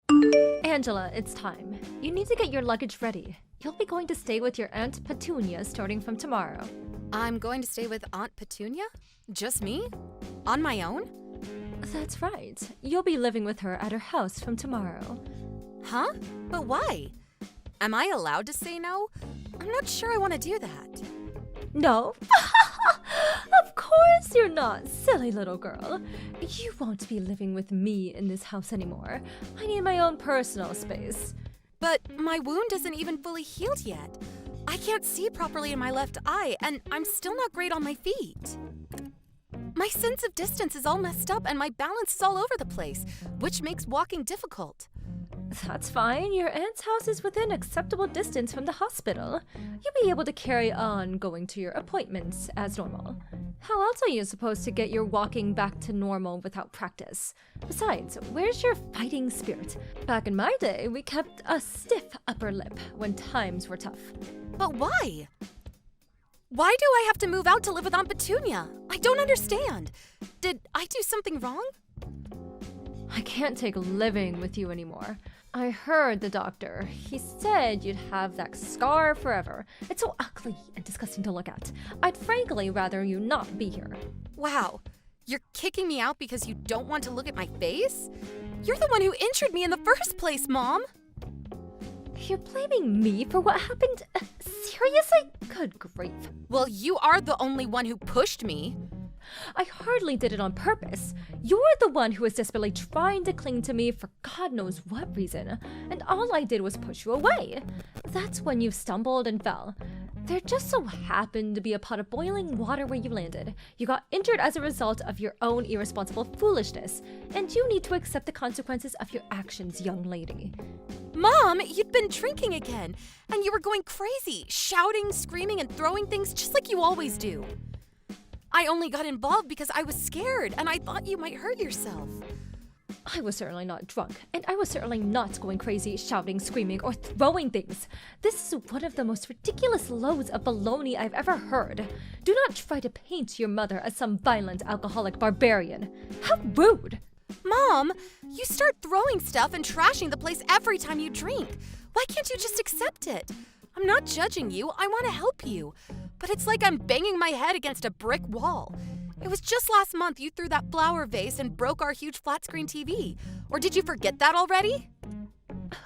Angela, it's time. You need to get your luggage ready. You'll be going to stay with your Aunt Petunia starting from tomorrow. I'm going to stay with Aunt Petunia? Just me? On my own? That's right. You'll be living with her at her house from tomorrow. Huh? But why? Am I allowed to say no? I'm not sure I want to do that. No? Of course you're not, silly little girl. You won't be living with me in this house anymore. I need my own personal space. But my wound isn't even fully healed yet. I can't see properly in my left eye, and I'm still not great on my feet. My sense of distance is all messed up, and my balance is all over the place, which makes walking difficult. That's fine. Your aunt's house is within acceptable distance from the hospital. You'll be able to carry on going to your appointments as normal. How else are you supposed to get your walking back to normal without practice? Besides, where's your fighting spirit? Back in my day, we kept a stiff upper lip when times were tough. But why? Why do I have to move out to live with Aunt Petunia? I don't understand. Did I do something wrong? I can't take living with you anymore. I heard the doctor. He said you'd have that scar forever. It's so ugly and disgusting to look at. I'd frankly rather you not be here. Wow, you're kicking me out because you don't want to look at my face? You're the one who injured me in the first place, Mom! You're blaming me for what happened? Seriously? Good grief. Well, you are the only one who pushed me. I hardly did it on purpose. You're the one who was desperately trying to cling to me for God knows what reason, and all I did was push you away. That's when you stumbled and fell. There just so happened to be a pot of boiling water where you landed. You got injured as a result of your own irresponsible foolishness, and you need to accept the consequences of your actions, young lady. Mom, you'd been drinking again, and you were going crazy, shouting, screaming, and throwing things just like you always do. I only got involved because I was scared, and I thought you might hurt yourself. I was certainly not drunk, and I was certainly not going crazy, shouting, screaming, or throwing things. This is one of the most ridiculous loads of baloney I've ever heard. Do not try to paint your mother as some violent alcoholic barbarian. How rude! Mom, you start throwing stuff and trashing the place every time you drink. Why can't you just accept it? I'm not judging you, I want to help you. But it's like I'm banging my head against a brick wall. It was just last month you threw that flower vase and broke our huge flat-screen TV. Or did you forget that already?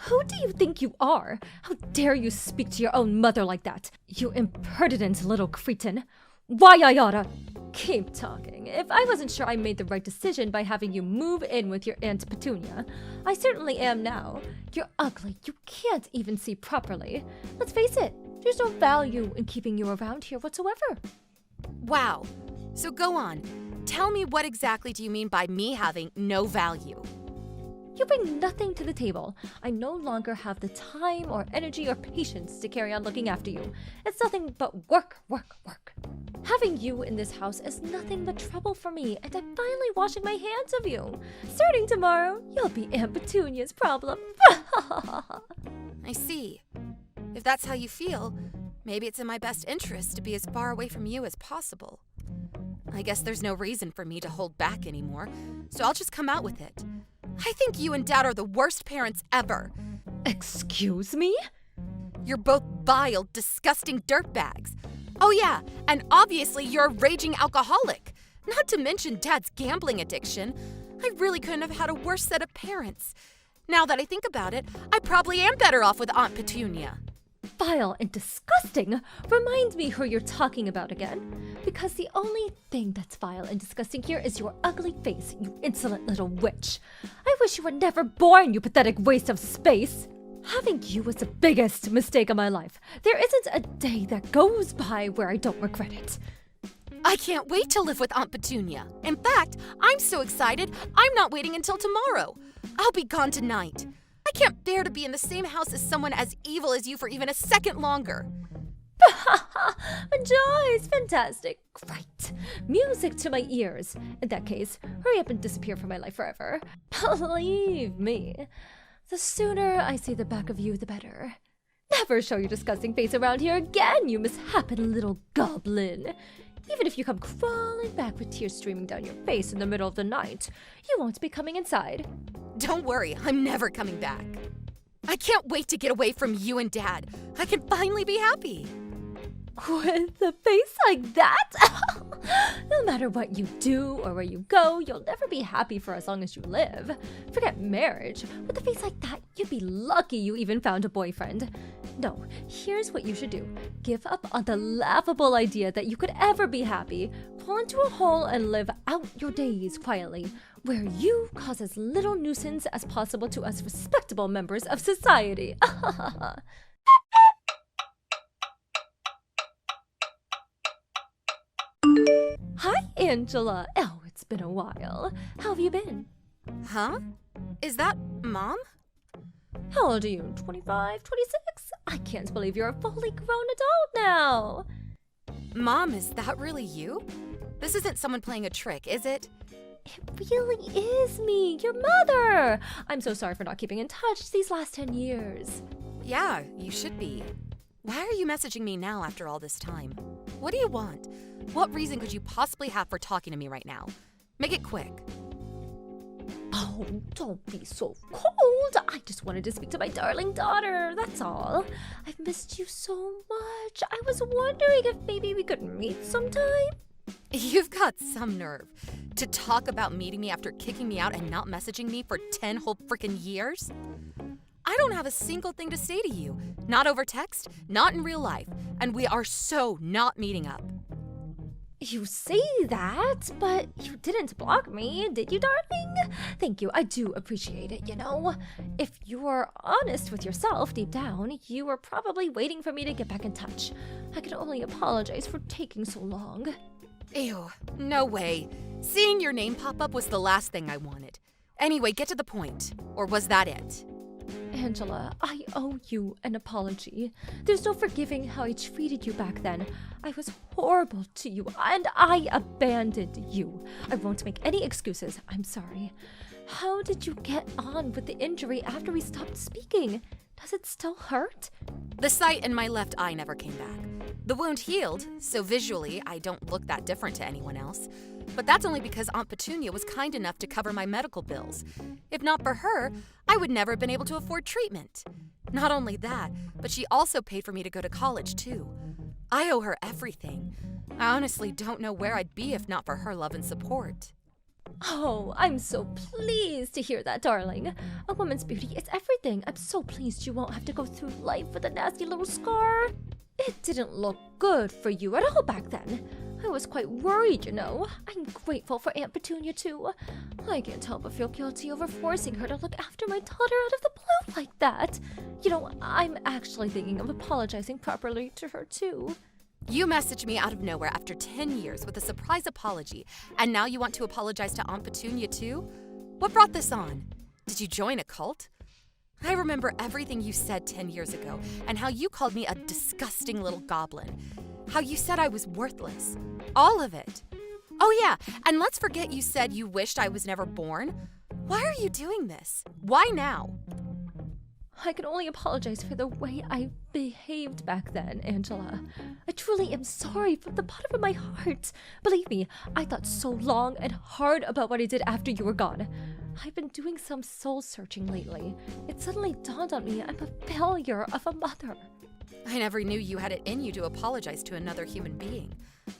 Who do you think you are? How dare you speak to your own mother like that? You impertinent little cretin. Why I oughta... Keep talking. If I wasn't sure I made the right decision by having you move in with your Aunt Petunia, I certainly am now. You're ugly. You can't even see properly. Let's face it, there's no value in keeping you around here whatsoever. Wow. So go on. Tell me, what exactly do you mean by me having no value? You bring nothing to the table. I no longer have the time or energy or patience to carry on looking after you. It's nothing but work, work, work. Having you in this house is nothing but trouble for me, and I'm finally washing my hands of you. Starting tomorrow, you'll be Aunt Petunia's problem. I see. If that's how you feel, maybe it's in my best interest to be as far away from you as possible. I guess there's no reason for me to hold back anymore, so I'll just come out with it. I think you and Dad are the worst parents ever. Excuse me? You're both vile, disgusting dirtbags. Oh yeah, and obviously you're a raging alcoholic. Not to mention Dad's gambling addiction. I really couldn't have had a worse set of parents. Now that I think about it, I probably am better off with Aunt Petunia. Vile and disgusting? Remind me who you're talking about again. Because the only thing that's vile and disgusting here is your ugly face, you insolent little witch. I wish you were never born, you pathetic waste of space. Having you was the biggest mistake of my life. There isn't a day that goes by where I don't regret it. I can't wait to live with Aunt Petunia. In fact, I'm so excited, I'm not waiting until tomorrow. I'll be gone tonight. I can't bear to be in the same house as someone as evil as you for even a second longer. Joyce, fantastic. Great. Music to my ears. In that case, hurry up and disappear from my life forever. Believe me, the sooner I see the back of you, the better. Never show your disgusting face around here again, you misshapen little goblin. Even if you come crawling back with tears streaming down your face in the middle of the night, you won't be coming inside. Don't worry, I'm never coming back. I can't wait to get away from you and Dad. I can finally be happy. With a face like that? No matter what you do or where you go, you'll never be happy for as long as you live. Forget marriage. With a face like that, you'd be lucky you even found a boyfriend. No, here's what you should do. Give up on the laughable idea that you could ever be happy. Fall into a hole and live out your days quietly, where you cause as little nuisance as possible to us respectable members of society. Hi, Angela. Oh, it's been a while. How have you been? Huh? Is that Mom? How old are you? 25, 26? I can't believe you're a fully grown adult now. Mom, is that really you? This isn't someone playing a trick, is it? It really is me, your mother. I'm so sorry for not keeping in touch these last 10 years. Yeah, you should be. Why are you messaging me now after all this time? What do you want? What reason could you possibly have for talking to me right now? Make it quick. Oh, don't be so cold. I just wanted to speak to my darling daughter, that's all. I've missed you so much. I was wondering if maybe we could meet sometime. You've got some nerve. To talk about meeting me after kicking me out and not messaging me for 10 whole frickin' years? I don't have a single thing to say to you. Not over text, not in real life. And we are so not meeting up. You say that, but you didn't block me, did you, darling? Thank you, I do appreciate it, you know. If you're honest with yourself deep down, you were probably waiting for me to get back in touch. I can only apologize for taking so long. Ew, no way. Seeing your name pop up was the last thing I wanted. Anyway, get to the point. Or was that it? Angela, I owe you an apology. There's no forgiving how I treated you back then. I was horrible to you, and I abandoned you. I won't make any excuses. I'm sorry. How did you get on with the injury after we stopped speaking? Does it still hurt? The sight in my left eye never came back. The wound healed, so visually I don't look that different to anyone else. But that's only because Aunt Petunia was kind enough to cover my medical bills. If not for her, I would never have been able to afford treatment. Not only that, but she also paid for me to go to college too. I owe her everything. I honestly don't know where I'd be if not for her love and support. Oh, I'm so pleased to hear that, darling. A woman's beauty is everything. I'm so pleased you won't have to go through life with a nasty little scar. It didn't look good for you at all back then. I was quite worried, you know. I'm grateful for Aunt Petunia, too. I can't help but feel guilty over forcing her to look after my daughter out of the blue like that. You know, I'm actually thinking of apologizing properly to her, too. You messaged me out of nowhere after 10 years with a surprise apology, and now you want to apologize to Aunt Petunia, too? What brought this on? Did you join a cult? I remember everything you said 10 years ago, and how you called me a disgusting little goblin. How you said I was worthless. All of it. Oh yeah, and let's forget you said you wished I was never born. Why are you doing this? Why now? I can only apologize for the way I behaved back then, Angela. I truly am sorry from the bottom of my heart. Believe me, I thought so long and hard about what I did after you were gone. I've been doing some soul searching lately. It suddenly dawned on me I'm a failure of a mother. I never knew you had it in you to apologize to another human being.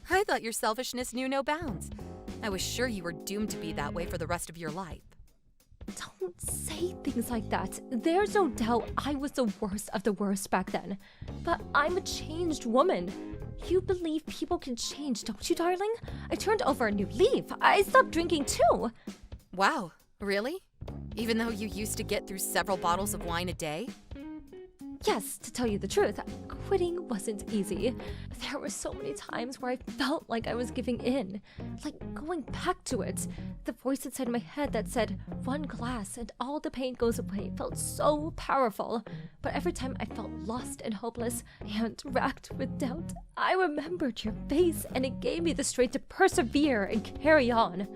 I thought your selfishness knew no bounds. I was sure you were doomed to be that way for the rest of your life. Don't say things like that. There's no doubt I was the worst of the worst back then. But I'm a changed woman. You believe people can change, don't you, darling? I turned over a new leaf. I stopped drinking too. Wow, really? Even though you used to get through several bottles of wine a day? Yes, to tell you the truth, quitting wasn't easy. There were so many times where I felt like I was giving in, like going back to it. The voice inside my head that said, one glass and all the pain goes away, felt so powerful. But every time I felt lost and hopeless and racked with doubt, I remembered your face and it gave me the strength to persevere and carry on.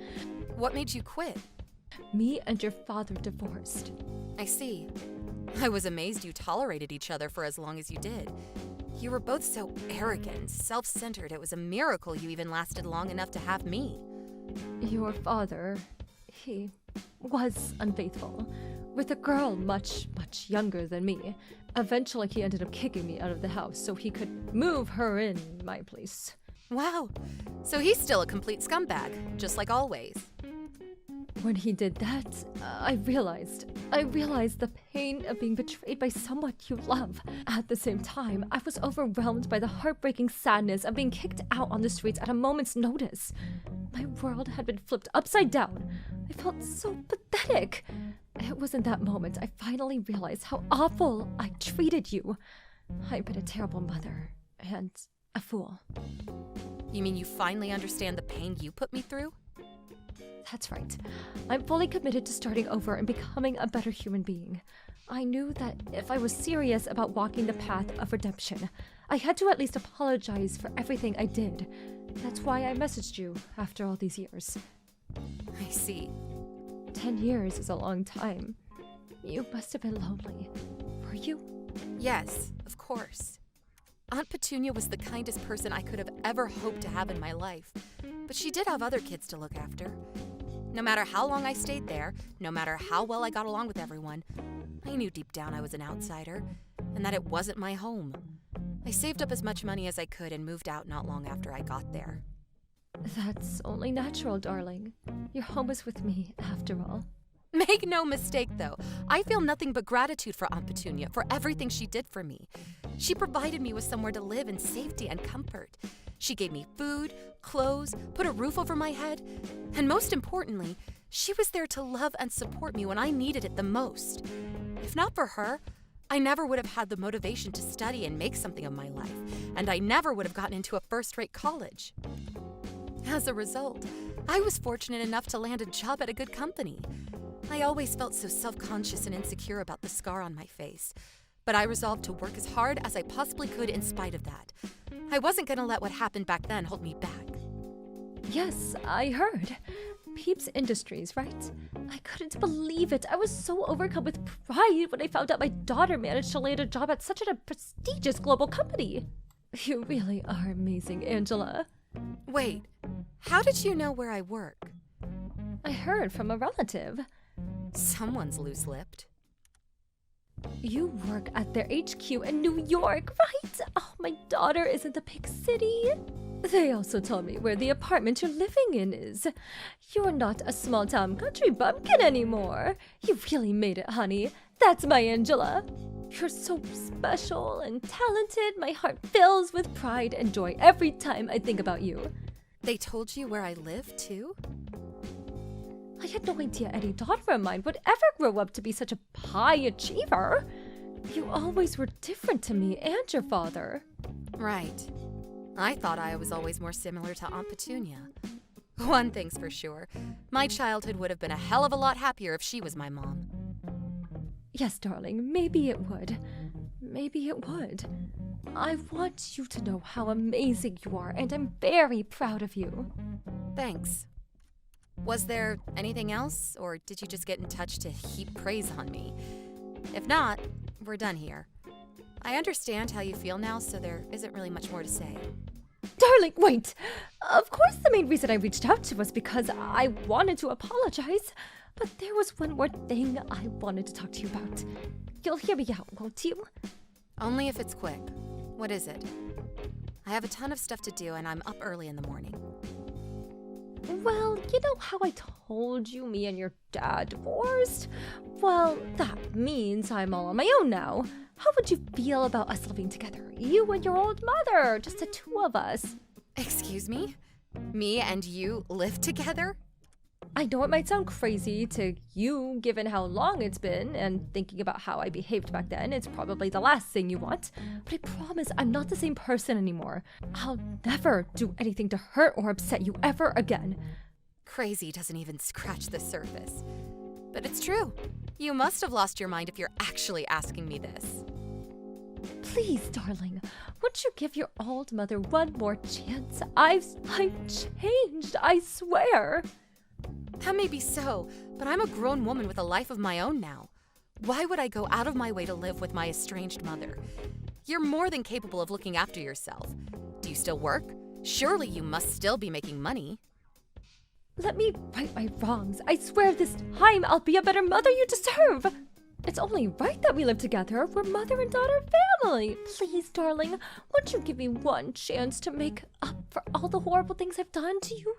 What made you quit? Me and your father divorced. I see. I was amazed you tolerated each other for as long as you did. You were both so arrogant, self-centered, it was a miracle you even lasted long enough to have me. Your father, he was unfaithful. With a girl much, much younger than me. Eventually, he ended up kicking me out of the house so he could move her in my place. Wow, so he's still a complete scumbag, just like always. When he did that, I realized the pain of being betrayed by someone you love. At the same time, I was overwhelmed by the heartbreaking sadness of being kicked out on the streets at a moment's notice. My world had been flipped upside down. I felt so pathetic. It was in that moment I finally realized how awful I treated you. I've been a terrible mother and a fool. You mean you finally understand the pain you put me through? That's right. I'm fully committed to starting over and becoming a better human being. I knew that if I was serious about walking the path of redemption, I had to at least apologize for everything I did. That's why I messaged you after all these years. I see. 10 years is a long time. You must have been lonely. Were you? Yes, of course. Aunt Petunia was the kindest person I could have ever hoped to have in my life, but she did have other kids to look after. No matter how long I stayed there, no matter how well I got along with everyone, I knew deep down I was an outsider, and that it wasn't my home. I saved up as much money as I could and moved out not long after I got there. That's only natural, darling. Your home is with me, after all. Make no mistake, though, I feel nothing but gratitude for Aunt Petunia for everything she did for me. She provided me with somewhere to live in safety and comfort. She gave me food, clothes, put a roof over my head, and most importantly, she was there to love and support me when I needed it the most. If not for her, I never would have had the motivation to study and make something of my life, and I never would have gotten into a first-rate college. As a result, I was fortunate enough to land a job at a good company. I always felt so self-conscious and insecure about the scar on my face, but I resolved to work as hard as I possibly could in spite of that. I wasn't going to let what happened back then hold me back. Yes, I heard. Peep's Industries, right? I couldn't believe it. I was so overcome with pride when I found out my daughter managed to land a job at such a prestigious global company. You really are amazing, Angela. Wait, how did you know where I work? I heard from a relative. Someone's loose-lipped. You work at their HQ in New York, right? Oh, my daughter is in the big city. They also told me where the apartment you're living in is. You're not a small-town country bumpkin anymore. You really made it, honey. That's my Angela. You're so special and talented. My heart fills with pride and joy every time I think about you. They told you where I live, too? I had no idea any daughter of mine would ever grow up to be such a high achiever. You always were different to me and your father. Right. I thought I was always more similar to Aunt Petunia. One thing's for sure, my childhood would have been a hell of a lot happier if she was my mom. Yes, darling, maybe it would. Maybe it would. I want you to know how amazing you are, and I'm very proud of you. Thanks. Was there anything else, or did you just get in touch to heap praise on me? If not, we're done here. I understand how you feel now, so there isn't really much more to say. Darling, wait! Of course the main reason I reached out to was because I wanted to apologize. But there was one more thing I wanted to talk to you about. You'll hear me out, won't you? Only if it's quick. What is it? I have a ton of stuff to do, and I'm up early in the morning. Well, you know how I told you me and your dad divorced? Well, that means I'm all on my own now. How would you feel about us living together? You and your old mother, just the two of us. Excuse me? Me and you live together? I know it might sound crazy to you, given how long it's been, and thinking about how I behaved back then, it's probably the last thing you want. But I promise I'm not the same person anymore. I'll never do anything to hurt or upset you ever again. Crazy doesn't even scratch the surface. But it's true. You must have lost your mind if you're actually asking me this. Please, darling, won't you give your old mother one more chance? I've changed, I swear. That may be so, but I'm a grown woman with a life of my own now. Why would I go out of my way to live with my estranged mother? You're more than capable of looking after yourself. Do you still work? Surely you must still be making money. Let me right my wrongs. I swear this time I'll be a better mother you deserve. It's only right that we live together. We're mother and daughter family. Please, darling, won't you give me one chance to make up for all the horrible things I've done to you?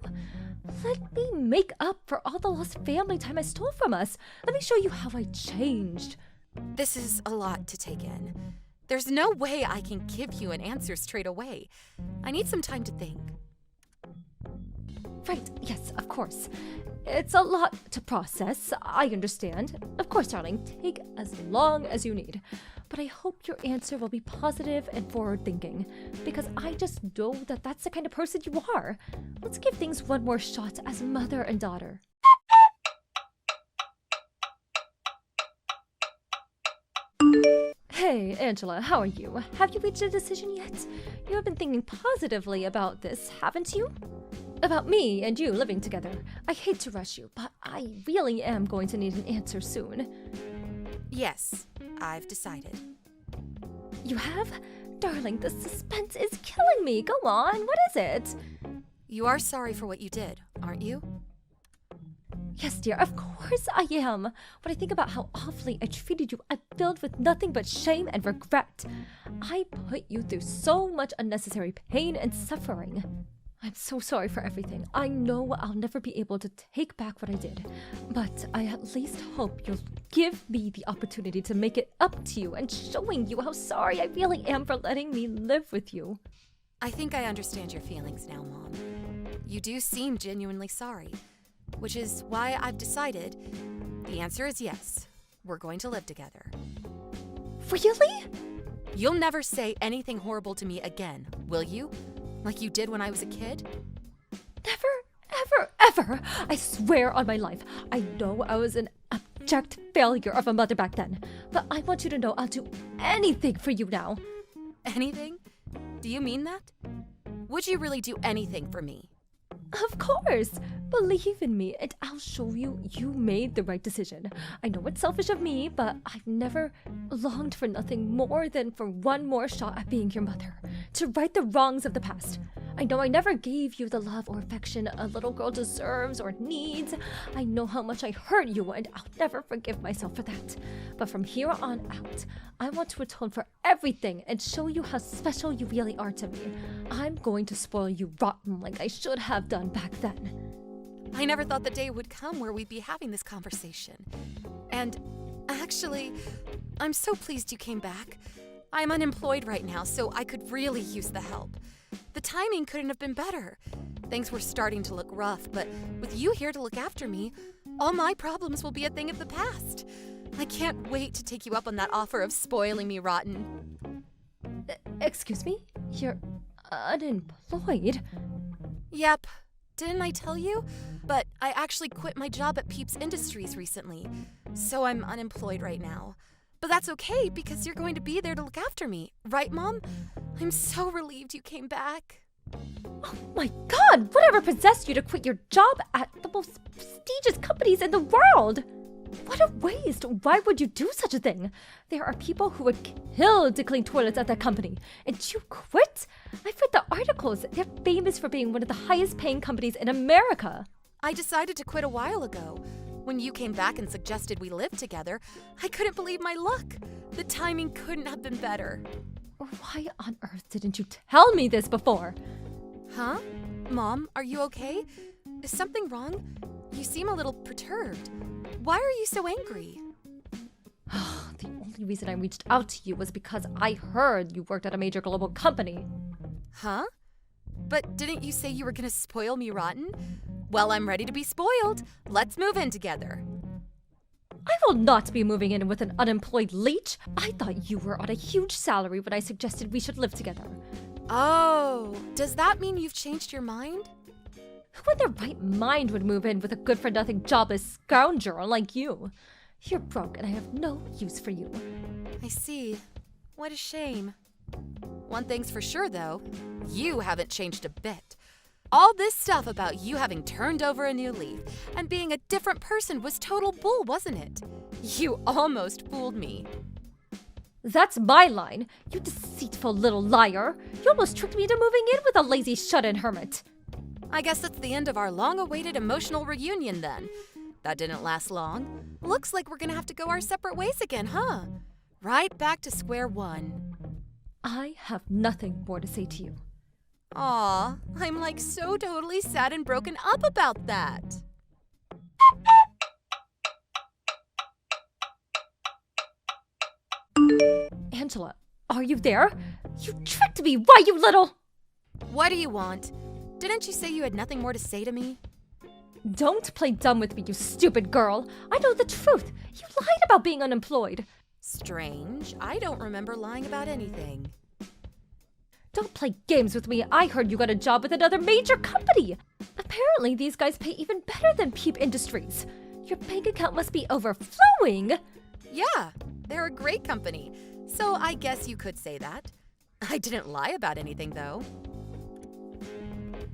Let me make up for all the lost family time I stole from us. Let me show you how I changed. This is a lot to take in. There's no way I can give you an answer straight away. I need some time to think. Right, yes, of course. It's a lot to process, I understand. Of course, darling, take as long as you need. But I hope your answer will be positive and forward-thinking, because I just know that that's the kind of person you are. Let's give things one more shot as mother and daughter. Hey, Angela, how are you? Have you reached a decision yet? You have been thinking positively about this, haven't you? About me and you living together. I hate to rush you, but I really am going to need an answer soon. Yes, I've decided. You have? Darling, the suspense is killing me. Go on, what is it? You are sorry for what you did, aren't you? Yes, dear, of course I am. When I think about how awfully I treated you, I'm filled with nothing but shame and regret. I put you through so much unnecessary pain and suffering. I'm so sorry for everything. I know I'll never be able to take back what I did, but I at least hope you'll give me the opportunity to make it up to you and showing you how sorry I really am for letting me live with you. I think I understand your feelings now, Mom. You do seem genuinely sorry, which is why I've decided the answer is yes. We're going to live together. Really? You'll never say anything horrible to me again, will you? Like you did when I was a kid? Never, ever, ever. I swear on my life. I know I was an abject failure of a mother back then, but I want you to know I'll do anything for you now. Anything? Do you mean that? Would you really do anything for me? Of course. Believe in me, and I'll show you you made the right decision. I know it's selfish of me, but I've never longed for nothing more than for one more shot at being your mother, to right the wrongs of the past. I know I never gave you the love or affection a little girl deserves or needs. I know how much I hurt you, and I'll never forgive myself for that. But from here on out, I want to atone for everything and show you how special you really are to me. I'm going to spoil you rotten like I should have done back then. I never thought the day would come where we'd be having this conversation. And actually, I'm so pleased you came back. I'm unemployed right now, so I could really use the help. The timing couldn't have been better. Things were starting to look rough, but with you here to look after me, all my problems will be a thing of the past. I can't wait to take you up on that offer of spoiling me rotten. Excuse me? You're unemployed? Yep. Didn't I tell you? But I actually quit my job at Peep's Industries recently, so I'm unemployed right now. But that's okay because you're going to be there to look after me, right, Mom? I'm so relieved you came back. Oh my God! Whatever possessed you to quit your job at the most prestigious companies in the world? What a waste! Why would you do such a thing? There are people who would kill to clean toilets at that company, and you quit? I've read the articles. They're famous for being one of the highest paying companies in America. I decided to quit a while ago. When you came back and suggested we live together, I couldn't believe my luck. The timing couldn't have been better. Why on earth didn't you tell me this before? Huh? Mom, are you okay? Is something wrong? You seem a little perturbed. Why are you so angry? The only reason I reached out to you was because I heard you worked at a major global company. Huh? But didn't you say you were gonna spoil me rotten? Well, I'm ready to be spoiled. Let's move in together. I will not be moving in with an unemployed leech. I thought you were on a huge salary when I suggested we should live together. Oh, does that mean you've changed your mind? Who in their right mind would move in with a good-for-nothing jobless scoundrel like you? You're broke and I have no use for you. I see. What a shame. One thing's for sure, though. You haven't changed a bit. All this stuff about you having turned over a new leaf and being a different person was total bull, wasn't it? You almost fooled me. That's my line, you deceitful little liar. You almost tricked me into moving in with a lazy shut-in hermit. I guess that's the end of our long-awaited emotional reunion then. That didn't last long. Looks like we're gonna have to go our separate ways again, huh? Right back to square one. I have nothing more to say to you. Aw, I'm like so totally sad and broken up about that. Angela, are you there? You tricked me, why, you little… What do you want? Didn't you say you had nothing more to say to me? Don't play dumb with me, you stupid girl. I know the truth. You lied about being unemployed. Strange. I don't remember lying about anything. Don't play games with me. I heard you got a job with another major company. Apparently, these guys pay even better than Peep Industries. Your bank account must be overflowing. Yeah, they're a great company. So I guess you could say that. I didn't lie about anything, though.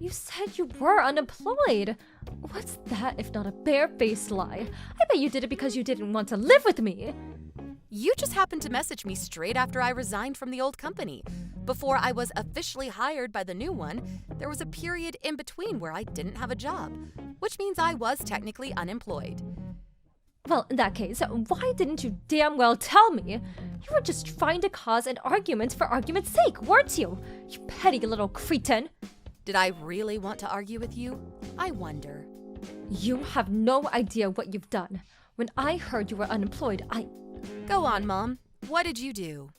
You said you were unemployed. What's that if not a bare-faced lie? I bet you did it because you didn't want to live with me. You just happened to message me straight after I resigned from the old company. Before I was officially hired by the new one, there was a period in between where I didn't have a job, which means I was technically unemployed. Well, in that case, why didn't you damn well tell me? You were just trying to cause an argument for argument's sake, weren't you? You petty little cretin. Did I really want to argue with you? I wonder. You have no idea what you've done. When I heard you were unemployed, Go on, Mom. What did you do?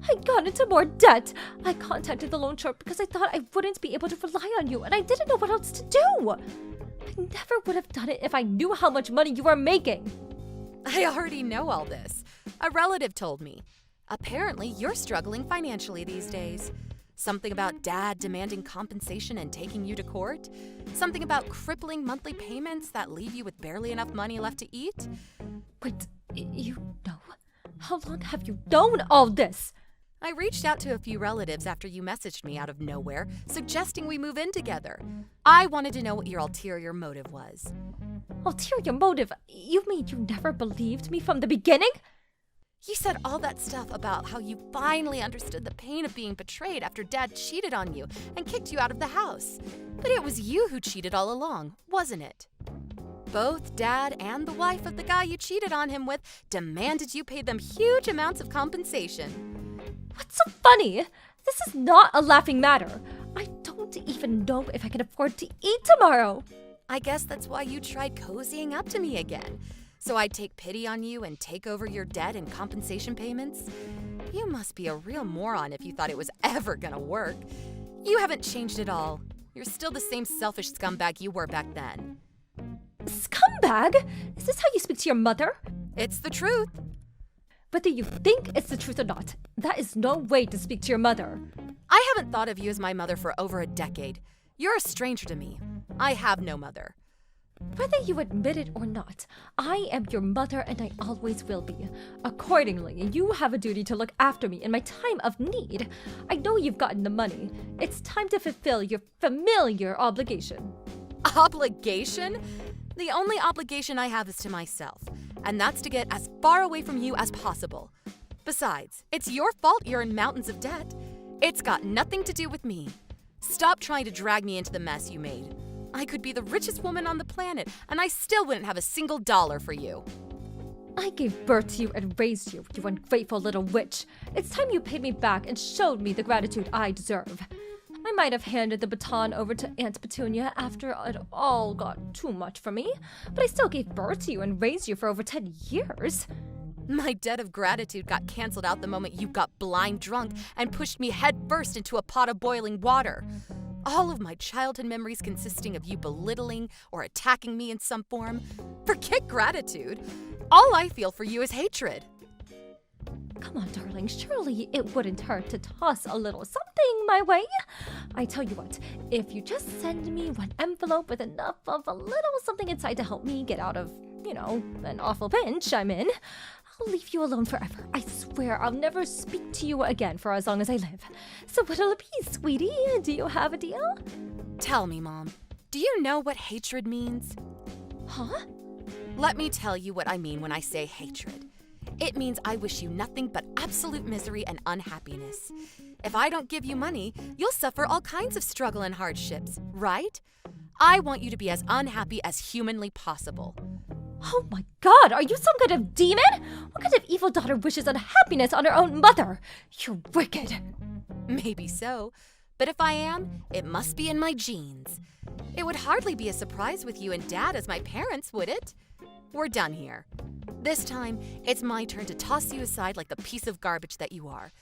I got into more debt. I contacted the loan shark because I thought I wouldn't be able to rely on you, and I didn't know what else to do. I never would have done it if I knew how much money you were making. I already know all this. A relative told me. Apparently, you're struggling financially these days. Something about Dad demanding compensation and taking you to court? Something about crippling monthly payments that leave you with barely enough money left to eat? Wait, you know? How long have you known all this? I reached out to a few relatives after you messaged me out of nowhere, suggesting we move in together. I wanted to know what your ulterior motive was. Ulterior motive? You mean you never believed me from the beginning? You said all that stuff about how you finally understood the pain of being betrayed after Dad cheated on you and kicked you out of the house. But it was you who cheated all along, wasn't it? Both Dad and the wife of the guy you cheated on him with demanded you pay them huge amounts of compensation. What's so funny? This is not a laughing matter. I don't even know if I can afford to eat tomorrow. I guess that's why you tried cozying up to me again. So I'd take pity on you and take over your debt and compensation payments? You must be a real moron if you thought it was ever gonna work. You haven't changed at all. You're still the same selfish scumbag you were back then. Scumbag? Is this how you speak to your mother? It's the truth. Whether you think it's the truth or not, that is no way to speak to your mother. I haven't thought of you as my mother for over a decade. You're a stranger to me. I have no mother. Whether you admit it or not, I am your mother and I always will be. Accordingly, you have a duty to look after me in my time of need. I know you've gotten the money. It's time to fulfill your familiar obligation. Obligation? The only obligation I have is to myself, and that's to get as far away from you as possible. Besides, it's your fault you're in mountains of debt. It's got nothing to do with me. Stop trying to drag me into the mess you made. I could be the richest woman on the planet, and I still wouldn't have a single dollar for you. I gave birth to you and raised you, you ungrateful little witch. It's time you paid me back and showed me the gratitude I deserve. I might have handed the baton over to Aunt Petunia after it all got too much for me, but I still gave birth to you and raised you for over 10 years. My debt of gratitude got canceled out the moment you got blind drunk and pushed me headfirst into a pot of boiling water. All of my childhood memories consisting of you belittling or attacking me in some form. Forget gratitude. All I feel for you is hatred. Come on, darling, surely it wouldn't hurt to toss a little something my way. I tell you what, if you just send me one envelope with enough of a little something inside to help me get out of, an awful pinch I'm in, I'll leave you alone forever. I swear I'll never speak to you again for as long as I live. So what'll it be, sweetie? Do you have a deal? Tell me, Mom, do you know what hatred means? Huh? Let me tell you what I mean when I say hatred. It means I wish you nothing but absolute misery and unhappiness. If I don't give you money, you'll suffer all kinds of struggle and hardships, right? I want you to be as unhappy as humanly possible. Oh my god, are you some kind of demon? What kind of evil daughter wishes unhappiness on her own mother? You're wicked. Maybe so, but if I am, it must be in my genes. It would hardly be a surprise with you and Dad as my parents, would it? We're done here. This time, it's my turn to toss you aside like the piece of garbage that you are.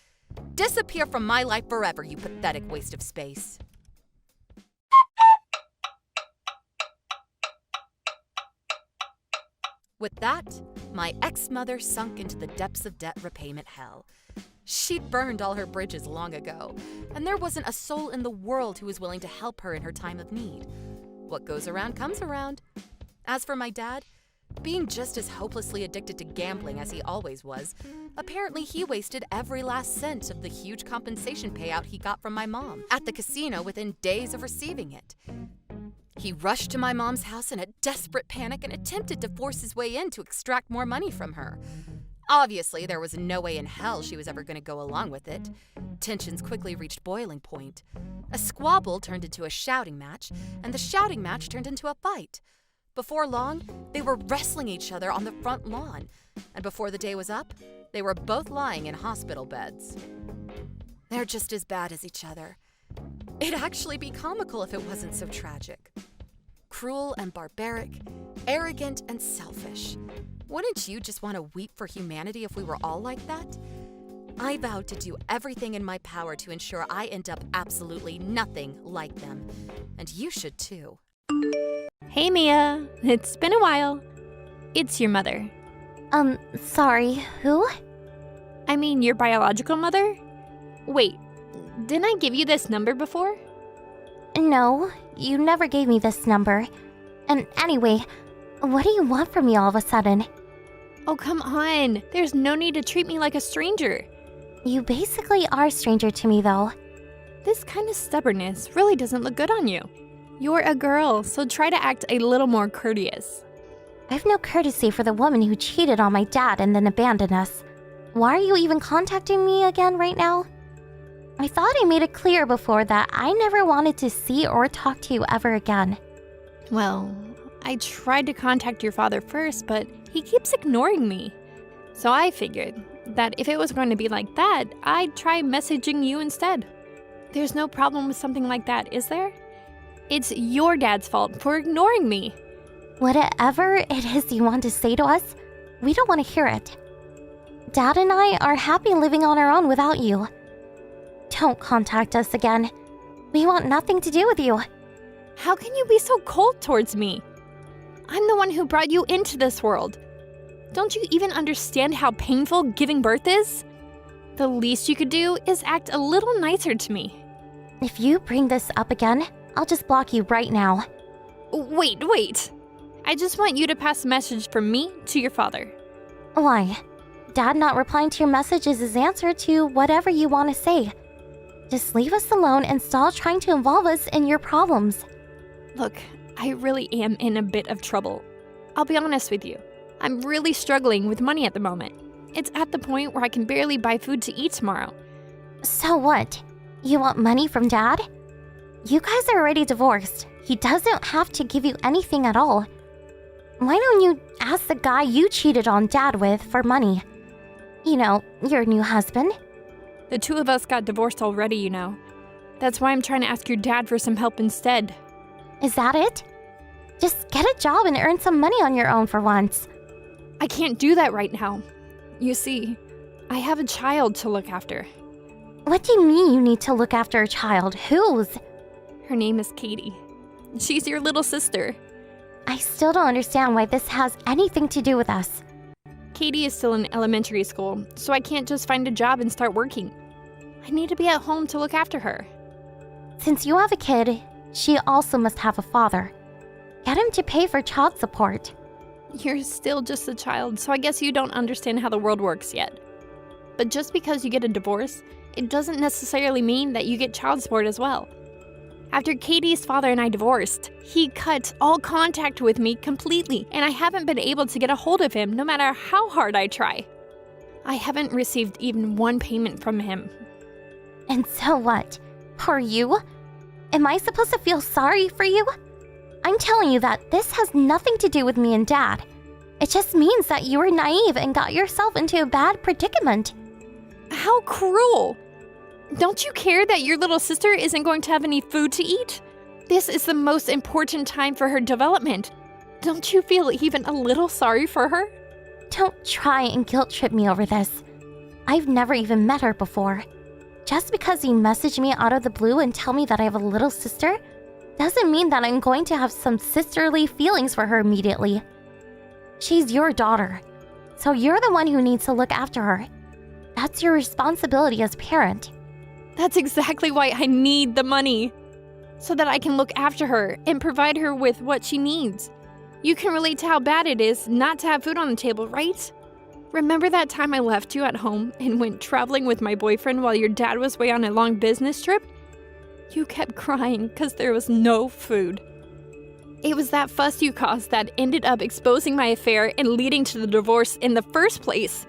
Disappear from my life forever, you pathetic waste of space. With that, my ex-mother sunk into the depths of debt repayment hell. She'd burned all her bridges long ago, and there wasn't a soul in the world who was willing to help her in her time of need. What goes around comes around. As for my dad, being just as hopelessly addicted to gambling as he always was, apparently he wasted every last cent of the huge compensation payout he got from my mom at the casino within days of receiving it. He rushed to my mom's house in a desperate panic and attempted to force his way in to extract more money from her. Obviously, there was no way in hell she was ever going to go along with it. Tensions quickly reached boiling point. A squabble turned into a shouting match, and the shouting match turned into a fight. Before long, they were wrestling each other on the front lawn, and before the day was up, they were both lying in hospital beds. They're just as bad as each other. It'd actually be comical if it wasn't so tragic. Cruel and barbaric, arrogant and selfish. Wouldn't you just want to weep for humanity if we were all like that? I vowed to do everything in my power to ensure I end up absolutely nothing like them. And you should too. Hey Mia, it's been a while. It's your mother. Sorry, who? I mean, your biological mother? Wait, didn't I give you this number before? No, you never gave me this number. And anyway, what do you want from me all of a sudden? Oh, come on. There's no need to treat me like a stranger. You basically are a stranger to me, though. This kind of stubbornness really doesn't look good on you. You're a girl, so try to act a little more courteous. I've no courtesy for the woman who cheated on my dad and then abandoned us. Why are you even contacting me again right now? I thought I made it clear before that I never wanted to see or talk to you ever again. Well, I tried to contact your father first, but he keeps ignoring me. So I figured that if it was going to be like that, I'd try messaging you instead. There's no problem with something like that, is there? It's your dad's fault for ignoring me. Whatever it is you want to say to us, we don't want to hear it. Dad and I are happy living on our own without you. Don't contact us again. We want nothing to do with you. How can you be so cold towards me? I'm the one who brought you into this world. Don't you even understand how painful giving birth is? The least you could do is act a little nicer to me. If you bring this up again, I'll just block you right now. Wait. I just want you to pass a message from me to your father. Why? Dad not replying to your message is his answer to whatever you want to say. Just leave us alone and stop trying to involve us in your problems. Look, I really am in a bit of trouble. I'll be honest with you. I'm really struggling with money at the moment. It's at the point where I can barely buy food to eat tomorrow. So what? You want money from Dad? You guys are already divorced. He doesn't have to give you anything at all. Why don't you ask the guy you cheated on Dad with for money? You know, your new husband. The two of us got divorced already, you know. That's why I'm trying to ask your dad for some help instead. Is that it? Just get a job and earn some money on your own for once. I can't do that right now. You see, I have a child to look after. What do you mean you need to look after a child? Whose? Her name is Katie. She's your little sister. I still don't understand why this has anything to do with us. Katie is still in elementary school, so I can't just find a job and start working. I need to be at home to look after her. Since you have a kid, she also must have a father. Get him to pay for child support. You're still just a child, so I guess you don't understand how the world works yet. But just because you get a divorce, it doesn't necessarily mean that you get child support as well. After Katie's father and I divorced, he cut all contact with me completely, and I haven't been able to get a hold of him no matter how hard I try. I haven't received even one payment from him. And so what? Poor you? Am I supposed to feel sorry for you? I'm telling you that this has nothing to do with me and Dad. It just means that you were naive and got yourself into a bad predicament. How cruel! Don't you care that your little sister isn't going to have any food to eat? This is the most important time for her development. Don't you feel even a little sorry for her? Don't try and guilt trip me over this. I've never even met her before. Just because you message me out of the blue and tell me that I have a little sister doesn't mean that I'm going to have some sisterly feelings for her immediately. She's your daughter, so you're the one who needs to look after her. That's your responsibility as a parent. That's exactly why I need the money. So that I can look after her and provide her with what she needs. You can relate to how bad it is not to have food on the table, right? Remember that time I left you at home and went traveling with my boyfriend while your dad was away on a long business trip? You kept crying because there was no food. It was that fuss you caused that ended up exposing my affair and leading to the divorce in the first place.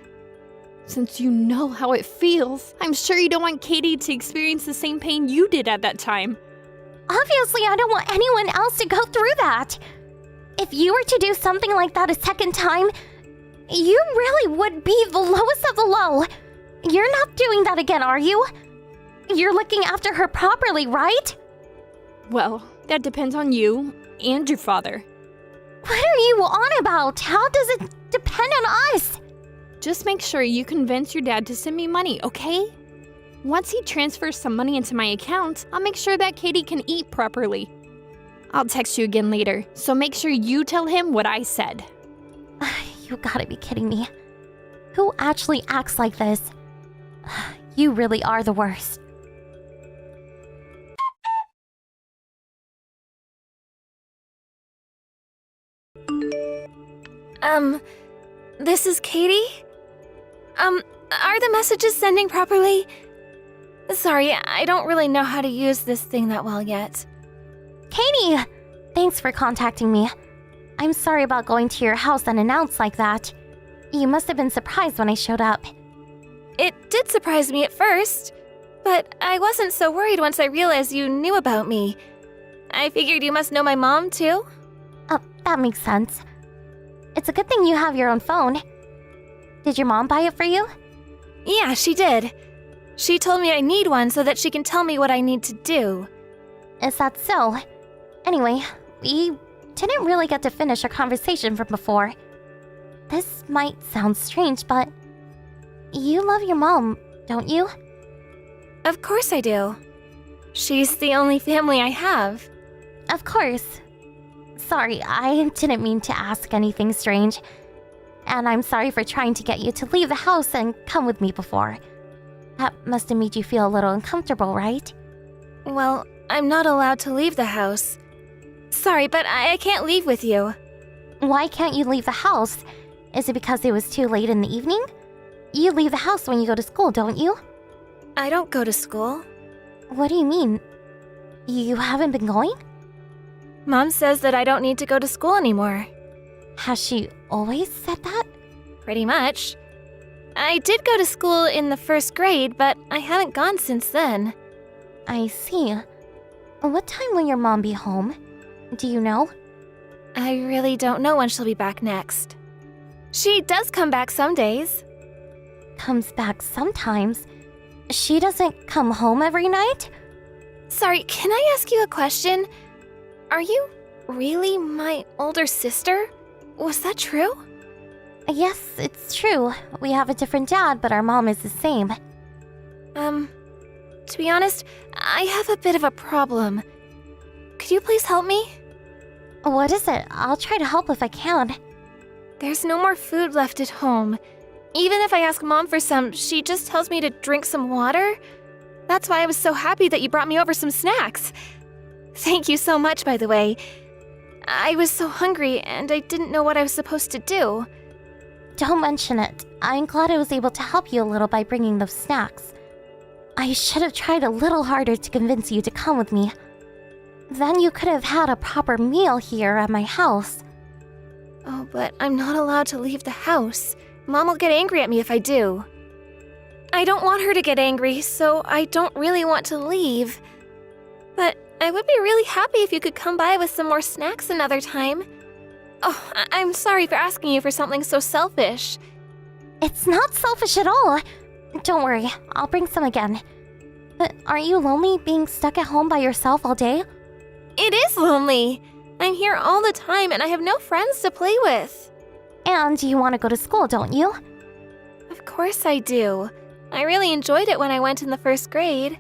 Since you know how it feels, I'm sure you don't want Katie to experience the same pain you did at that time. Obviously, I don't want anyone else to go through that. If you were to do something like that a second time, you really would be the lowest of the low. You're not doing that again, are you? You're looking after her properly, right? Well, that depends on you and your father. What are you on about? How does it depend on us? Just make sure you convince your dad to send me money, okay? Once he transfers some money into my account, I'll make sure that Katie can eat properly. I'll text you again later, so make sure you tell him what I said. You gotta be kidding me. Who actually acts like this? You really are the worst. This is Katie? Are the messages sending properly? Sorry, I don't really know how to use this thing that well yet. Katie! Thanks for contacting me. I'm sorry about going to your house unannounced like that. You must have been surprised when I showed up. It did surprise me at first, but I wasn't so worried once I realized you knew about me. I figured you must know my mom, too. Oh, that makes sense. It's a good thing you have your own phone. Did your mom buy it for you? Yeah, she did. She told me I need one so that she can tell me what I need to do. Is that so? Anyway, we didn't really get to finish our conversation from before. This might sound strange, but you love your mom, don't you? Of course I do. She's the only family I have. Of course. Sorry, I didn't mean to ask anything strange. And I'm sorry for trying to get you to leave the house and come with me before. That must have made you feel a little uncomfortable, right? Well, I'm not allowed to leave the house. Sorry, but I can't leave with you. Why can't you leave the house? Is it because it was too late in the evening? You leave the house when you go to school, don't you? I don't go to school. What do you mean? You haven't been going? Mom says that I don't need to go to school anymore. Has she always said that? Pretty much. I did go to school in the first grade, but I haven't gone since then. I see. What time will your mom be home? Do you know? I really don't know when she'll be back next. She does come back some days. Comes back sometimes. She doesn't come home every night? Sorry, can I ask you a question? Are you really my older sister? Was that true? Yes, it's true. We have a different dad, but our mom is the same. To be honest, I have a bit of a problem. Could you please help me? What is it? I'll try to help if I can. There's no more food left at home. Even if I ask Mom for some, she just tells me to drink some water. That's why I was so happy that you brought me over some snacks. Thank you so much, by the way. I was so hungry and I didn't know what I was supposed to do. Don't mention it. I'm glad I was able to help you a little by bringing those snacks. I should have tried a little harder to convince you to come with me. Then you could have had a proper meal here at my house. Oh, but I'm not allowed to leave the house. Mom will get angry at me if I do. I don't want her to get angry, so I don't really want to leave. But I would be really happy if you could come by with some more snacks another time. Oh, I'm sorry for asking you for something so selfish. It's not selfish at all. Don't worry, I'll bring some again. But aren't you lonely being stuck at home by yourself all day? It is lonely. I'm here all the time and I have no friends to play with. And you want to go to school, don't you? Of course I do. I really enjoyed it when I went in the first grade.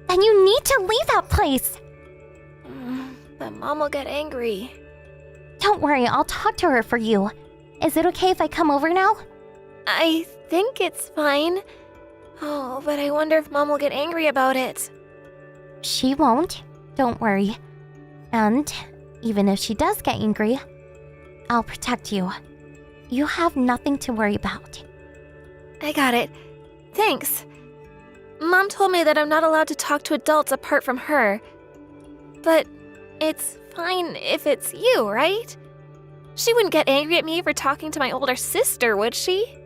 Then you need to leave that place. But Mom will get angry. Don't worry, I'll talk to her for you. Is it okay if I come over now? I think it's fine. Oh, but I wonder if Mom will get angry about it. She won't. Don't worry. And even if she does get angry, I'll protect you. You have nothing to worry about. I got it. Thanks. Mom told me that I'm not allowed to talk to adults apart from her. But it's fine if it's you, right? She wouldn't get angry at me for talking to my older sister, would she?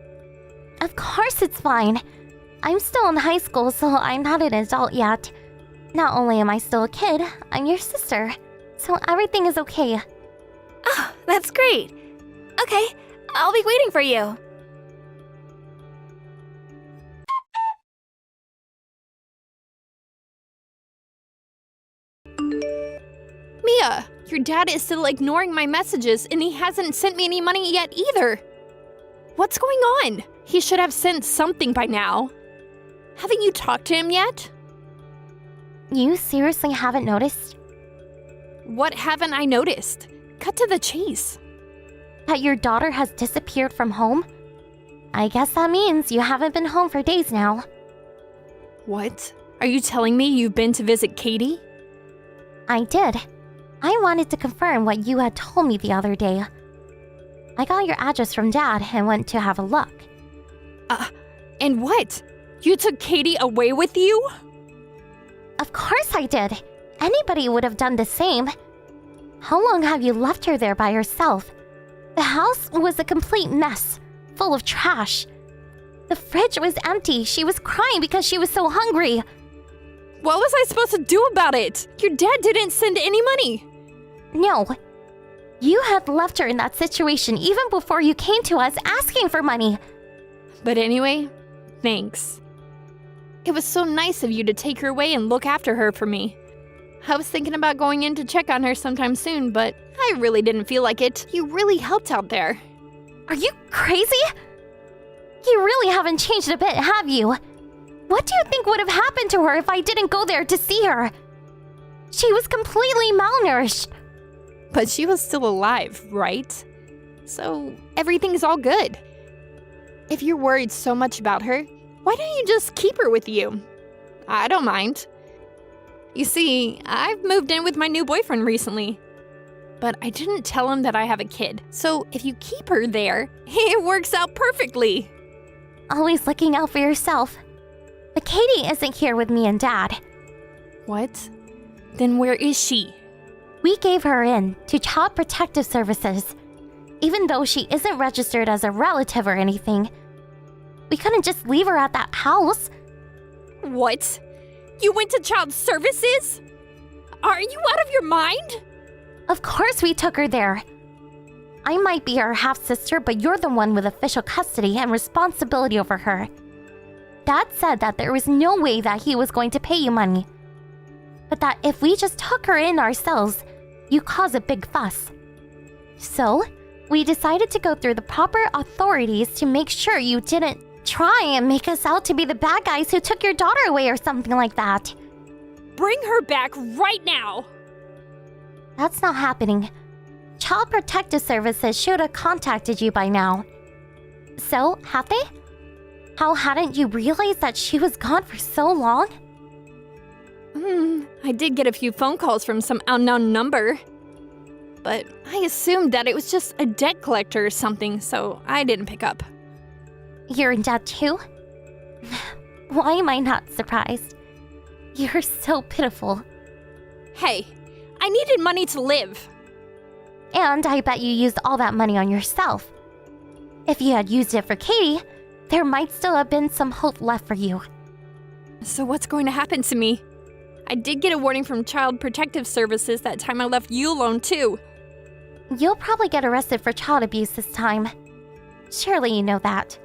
Of course it's fine. I'm still in high school, so I'm not an adult yet. Not only am I still a kid, I'm your sister. So everything is okay. Oh, that's great. Okay, I'll be waiting for you. Mia, your dad is still ignoring my messages and he hasn't sent me any money yet either. What's going on? He should have sent something by now. Haven't you talked to him yet? You seriously haven't noticed? What haven't I noticed? Cut to the chase. That your daughter has disappeared from home? I guess that means you haven't been home for days now. What? Are you telling me you've been to visit Katie? I did. I wanted to confirm what you had told me the other day. I got your address from Dad and went to have a look. And what? You took Katie away with you? Of course I did. Anybody would have done the same. How long have you left her there by herself? The house was a complete mess, full of trash. The fridge was empty. She was crying because she was so hungry. What was I supposed to do about it? Your dad didn't send any money. No. You had left her in that situation even before you came to us asking for money. But anyway, thanks. It was so nice of you to take her away and look after her for me. I was thinking about going in to check on her sometime soon, but I really didn't feel like it. You really helped out there. Are you crazy? You really haven't changed a bit, have you? What do you think would have happened to her if I didn't go there to see her? She was completely malnourished. But she was still alive, right? So everything's all good. If you're worried so much about her, why don't you just keep her with you? I don't mind. You see, I've moved in with my new boyfriend recently. But I didn't tell him that I have a kid, so if you keep her there, it works out perfectly. Always looking out for yourself. But Katie isn't here with me and Dad. What? Then where is she? We gave her in to Child Protective Services. Even though she isn't registered as a relative or anything, we couldn't just leave her at that house. What? You went to child services? Are you out of your mind? Of course we took her there. I might be her half-sister, but you're the one with official custody and responsibility over her. Dad said that there was no way that he was going to pay you money. But that if we just took her in ourselves, you cause a big fuss. So, we decided to go through the proper authorities to make sure you didn't try and make us out to be the bad guys who took your daughter away or something like that. Bring her back right now! That's not happening. Child Protective Services should have contacted you by now. So, have they? How hadn't you realized that she was gone for so long? I did get a few phone calls from some unknown number. But I assumed that it was just a debt collector or something, so I didn't pick up. You're in debt too? Why am I not surprised? You're so pitiful. Hey, I needed money to live. And I bet you used all that money on yourself. If you had used it for Katie, there might still have been some hope left for you. So what's going to happen to me? I did get a warning from Child Protective Services that time I left you alone too. You'll probably get arrested for child abuse this time. Surely you know that.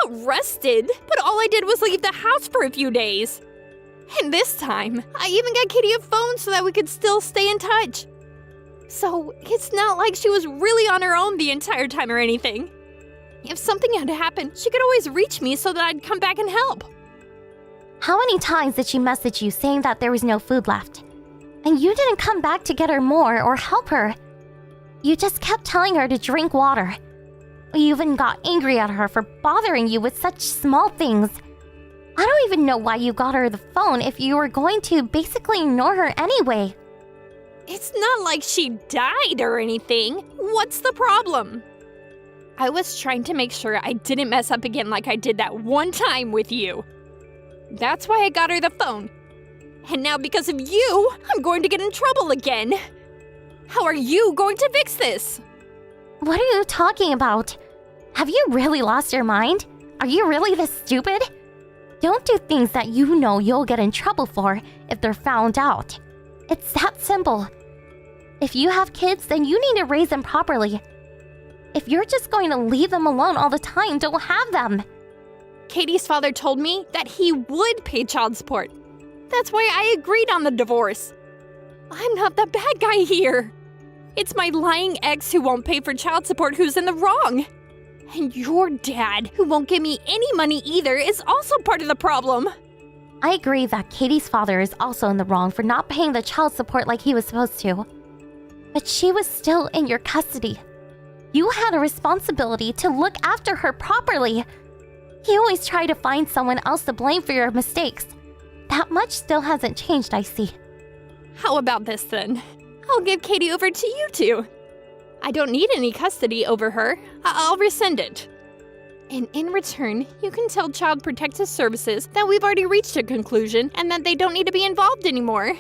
Arrested? But all I did was leave the house for a few days. And this time, I even got Katie a phone so that we could still stay in touch. So it's not like she was really on her own the entire time or anything. If something had happened, she could always reach me so that I'd come back and help. How many times did she message you saying that there was no food left? And you didn't come back to get her more or help her. You just kept telling her to drink water. You even got angry at her for bothering you with such small things. I don't even know why you got her the phone if you were going to basically ignore her anyway. It's not like she died or anything. What's the problem? I was trying to make sure I didn't mess up again like I did that one time with you. That's why I got her the phone. And now because of you, I'm going to get in trouble again. How are you going to fix this? What are you talking about? Have you really lost your mind? Are you really this stupid? Don't do things that you know you'll get in trouble for if they're found out. It's that simple. If you have kids, then you need to raise them properly. If you're just going to leave them alone all the time, don't have them. Katie's father told me that he would pay child support. That's why I agreed on the divorce. I'm not the bad guy here. It's my lying ex who won't pay for child support who's in the wrong. And your dad, who won't give me any money either, is also part of the problem. I agree that Katie's father is also in the wrong for not paying the child support like he was supposed to. But she was still in your custody. You had a responsibility to look after her properly. You always try to find someone else to blame for your mistakes. That much still hasn't changed, I see. How about this then? I'll give Katie over to you two. I don't need any custody over her. I'll rescind it. And in return, you can tell Child Protective Services that we've already reached a conclusion and that they don't need to be involved anymore.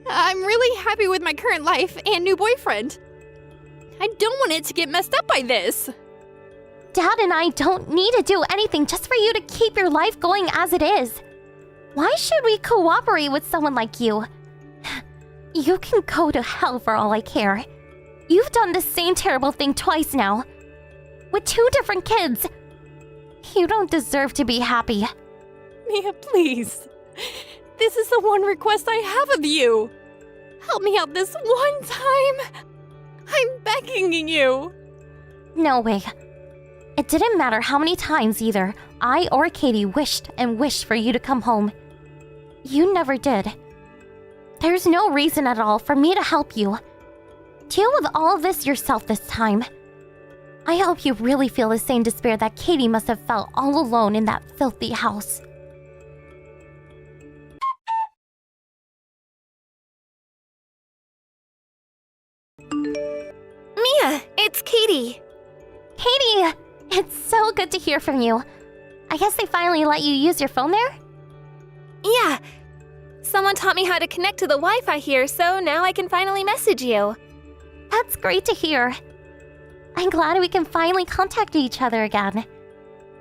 I'm really happy with my current life and new boyfriend. I don't want it to get messed up by this. Dad and I don't need to do anything just for you to keep your life going as it is. Why should we cooperate with someone like you? You can go to hell for all I care. You've done the same terrible thing twice now. With 2 different kids. You don't deserve to be happy. Mia, please. This is the one request I have of you. Help me out this one time. I'm begging you. No way. It didn't matter how many times either I or Katie wished and wished for you to come home. You never did. There's no reason at all for me to help you. Deal with all of this yourself this time. I hope you really feel the same despair that Katie must have felt all alone in that filthy house. Mia, it's Katie. Katie! It's so good to hear from you. I guess they finally let you use your phone there? Yeah. Someone taught me how to connect to the Wi-Fi here, so now I can finally message you. That's great to hear. I'm glad we can finally contact each other again.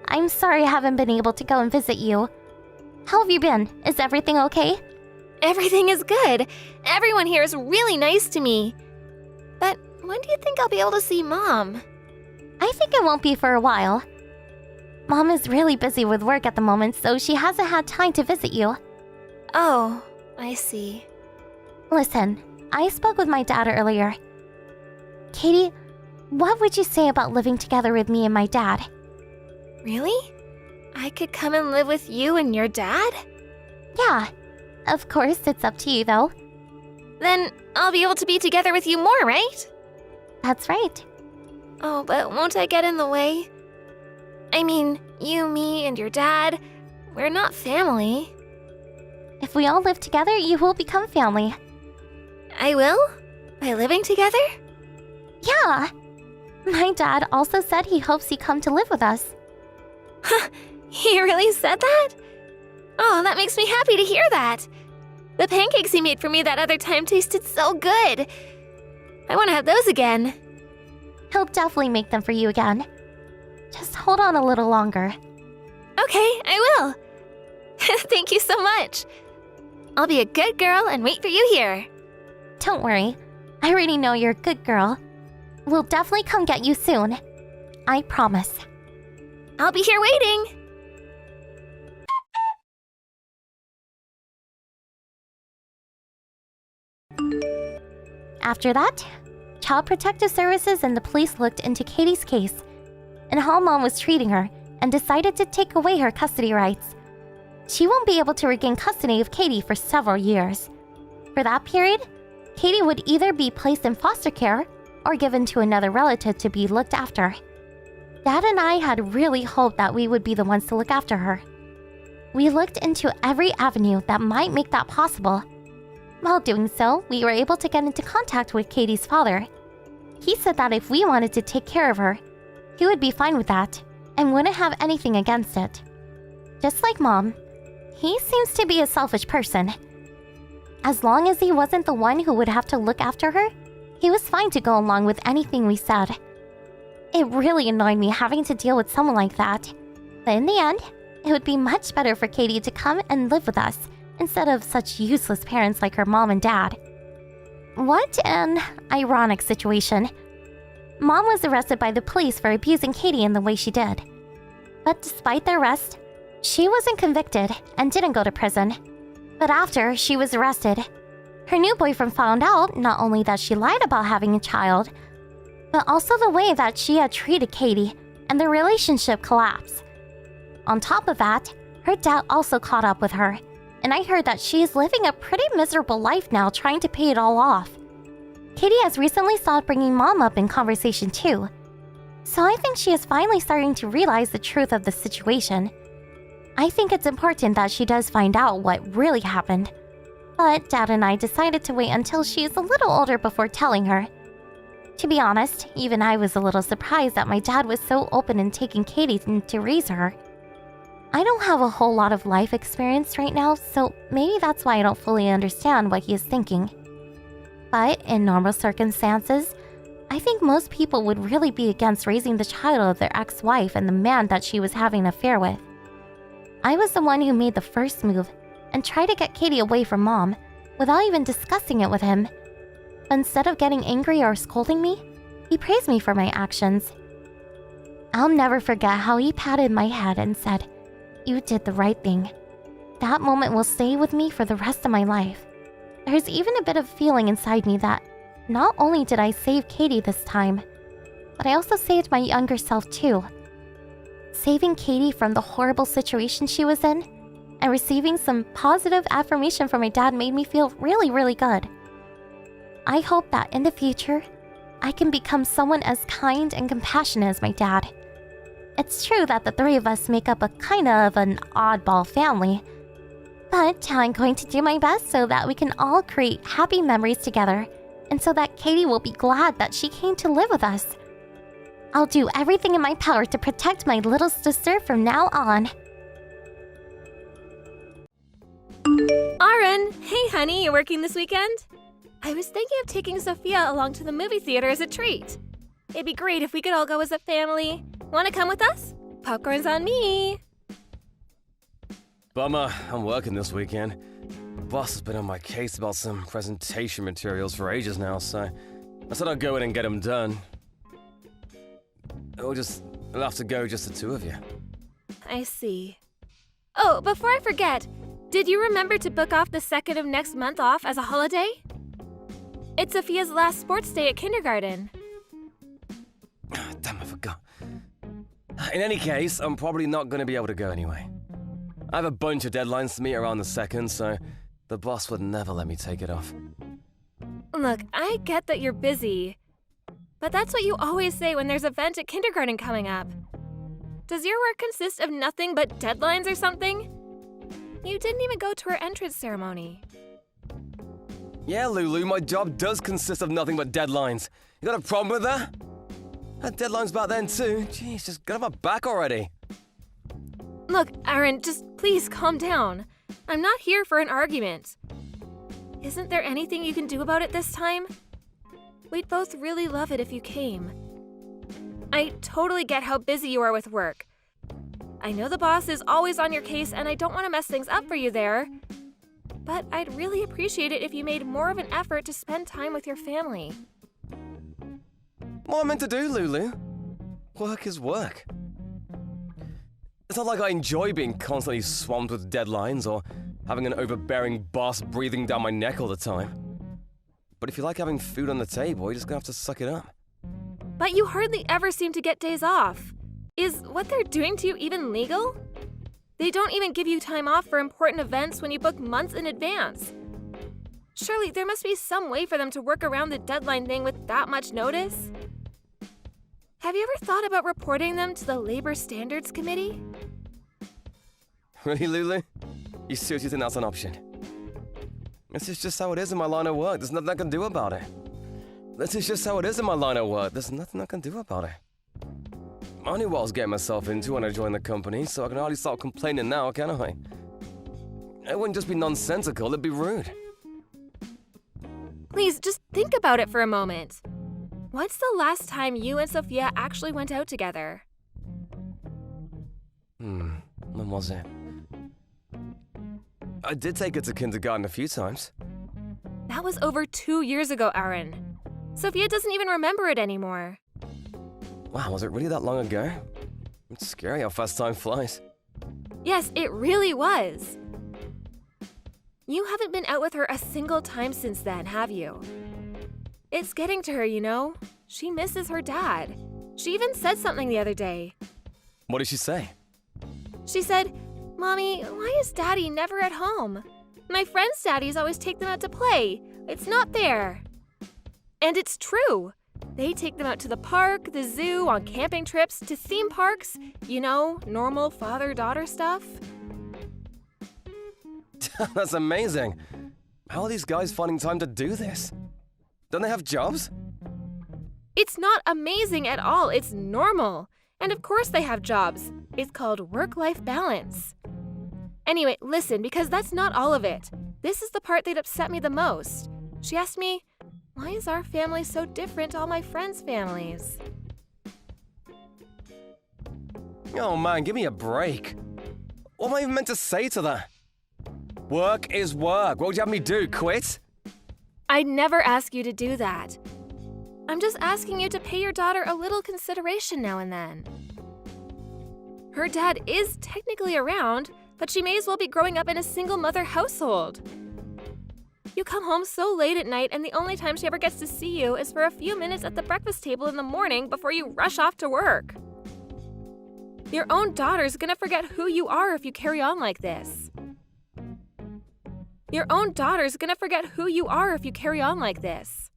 I'm sorry I haven't been able to go and visit you. How have you been? Is everything okay? Everything is good. Everyone here is really nice to me. But when do you think I'll be able to see Mom? I think it won't be for a while. Mom is really busy with work at the moment, so she hasn't had time to visit you. Oh, I see. Listen, I spoke with my dad earlier. Katie, what would you say about living together with me and my dad? Really? I could come and live with you and your dad? Yeah. Of course, it's up to you, though. Then I'll be able to be together with you more, right? That's right. Oh, but won't I get in the way? I mean, you, me, and your dad, we're not family. If we all live together, you will become family. I will? By living together? Yeah. My dad also said he hopes you come to live with us. Huh, he really said that? Oh, that makes me happy to hear that. The pancakes he made for me that other time tasted so good. I want to have those again. He'll definitely make them for you again. Just hold on a little longer. Okay, I will. Thank you so much. I'll be a good girl and wait for you here. Don't worry. I already know you're a good girl. We'll definitely come get you soon. I promise. I'll be here waiting. After that, Child Protective Services and the police looked into Katie's case and how Mom was treating her and decided to take away her custody rights. She won't be able to regain custody of Katie for several years. For that period, Katie would either be placed in foster care or given to another relative to be looked after. Dad and I had really hoped that we would be the ones to look after her. We looked into every avenue that might make that possible. While doing so, we were able to get into contact with Katie's father. He said that if we wanted to take care of her, he would be fine with that and wouldn't have anything against it. Just like Mom, he seems to be a selfish person. As long as he wasn't the one who would have to look after her, he was fine to go along with anything we said. It really annoyed me having to deal with someone like that. But in the end, it would be much better for Katie to come and live with us instead of such useless parents like her mom and dad. What an ironic situation. Mom was arrested by the police for abusing Katie in the way she did. But despite the arrest, she wasn't convicted and didn't go to prison. But after she was arrested, her new boyfriend found out not only that she lied about having a child, but also the way that she had treated Katie, and the relationship collapsed. On top of that, her dad also caught up with her, and I heard that she is living a pretty miserable life now trying to pay it all off. Katie has recently started bringing Mom up in conversation too, so I think she is finally starting to realize the truth of the situation. I think it's important that she does find out what really happened, but Dad and I decided to wait until she is a little older before telling her. To be honest, even I was a little surprised that my dad was so open in taking Katie to raise her. I don't have a whole lot of life experience right now, so maybe that's why I don't fully understand what he is thinking. But in normal circumstances, I think most people would really be against raising the child of their ex-wife and the man that she was having an affair with. I was the one who made the first move and tried to get Katie away from Mom without even discussing it with him. But instead of getting angry or scolding me, he praised me for my actions. I'll never forget how he patted my head and said, "You did the right thing." That moment will stay with me for the rest of my life. There's even a bit of feeling inside me that not only did I save Katie this time, but I also saved my younger self too. Saving Katie from the horrible situation she was in and receiving some positive affirmation from my dad made me feel really, really good. I hope that in the future, I can become someone as kind and compassionate as my dad. It's true that the three of us make up a kind of an oddball family, but I'm going to do my best so that we can all create happy memories together, and so that Katie will be glad that she came to live with us. I'll do everything in my power to protect my little sister from now on. Aaron, hey honey, you working this weekend? I was thinking of taking Sophia along to the movie theater as a treat. It'd be great if we could all go as a family. Want to come with us? Popcorn's on me. Bummer, I'm working this weekend. The boss has been on my case about some presentation materials for ages now, so I said I'd go in and get them done. We'll have to go just the two of you. I see. Oh, before I forget, did you remember to book off the 2nd of next month off as a holiday? It's Sophia's last sports day at kindergarten. Damn, I forgot. In any case, I'm probably not going to be able to go anyway. I have a bunch of deadlines to meet around the 2nd, so the boss would never let me take it off. Look, I get that you're busy, but that's what you always say when there's an event at kindergarten coming up. Does your work consist of nothing but deadlines or something? You didn't even go to her entrance ceremony. Yeah, Lulu, my job does consist of nothing but deadlines. You got a problem with that? I had deadlines back then too. Jeez, just get off my back already. Look, Aaron, just please calm down. I'm not here for an argument. Isn't there anything you can do about it this time? We'd both really love it if you came. I totally get how busy you are with work. I know the boss is always on your case and I don't want to mess things up for you there. But I'd really appreciate it if you made more of an effort to spend time with your family. What am I meant to do, Lulu? Work is work. It's not like I enjoy being constantly swamped with deadlines or having an overbearing boss breathing down my neck all the time. But if you like having food on the table, you're just gonna have to suck it up. But you hardly ever seem to get days off. Is what they're doing to you even legal? They don't even give you time off for important events when you book months in advance. Surely there must be some way for them to work around the deadline thing with that much notice? Have you ever thought about reporting them to the Labor Standards Committee? Really, Lulu? You seriously think that's an option? This is just how it is in my line of work. There's nothing I can do about it. This is just how it is in my line of work. There's nothing I can do about it. I knew what I was getting myself into when I joined the company, so I can hardly start complaining now, can I? It wouldn't just be nonsensical, it'd be rude. Please, just think about it for a moment. What's the last time you and Sophia actually went out together? When was it? I did take her to kindergarten a few times. That was over 2 years ago, Aaron. Sophia doesn't even remember it anymore. Wow, was it really that long ago? It's scary how fast time flies. Yes, it really was. You haven't been out with her a single time since then, have you? It's getting to her, you know. She misses her dad. She even said something the other day. What did she say? She said, "Mommy, why is Daddy never at home? My friends' daddies always take them out to play. It's not fair." And it's true. They take them out to the park, the zoo, on camping trips, to theme parks. You know, normal father-daughter stuff. That's amazing. How are these guys finding time to do this? Don't they have jobs? It's not amazing at all. It's normal. And of course they have jobs. It's called work-life balance. Anyway, listen, because that's not all of it. This is the part that upset me the most. She asked me, "Why is our family so different to all my friends' families?" Oh man, give me a break. What am I even meant to say to that? Work is work. What would you have me do, quit? I'd never ask you to do that. I'm just asking you to pay your daughter a little consideration now and then. Her dad is technically around, but she may as well be growing up in a single-mother household. You come home so late at night, and the only time she ever gets to see you is for a few minutes at the breakfast table in the morning before you rush off to work. Your own daughter's gonna forget who you are if you carry on like this. Your own daughter's gonna forget who you are if you carry on like this.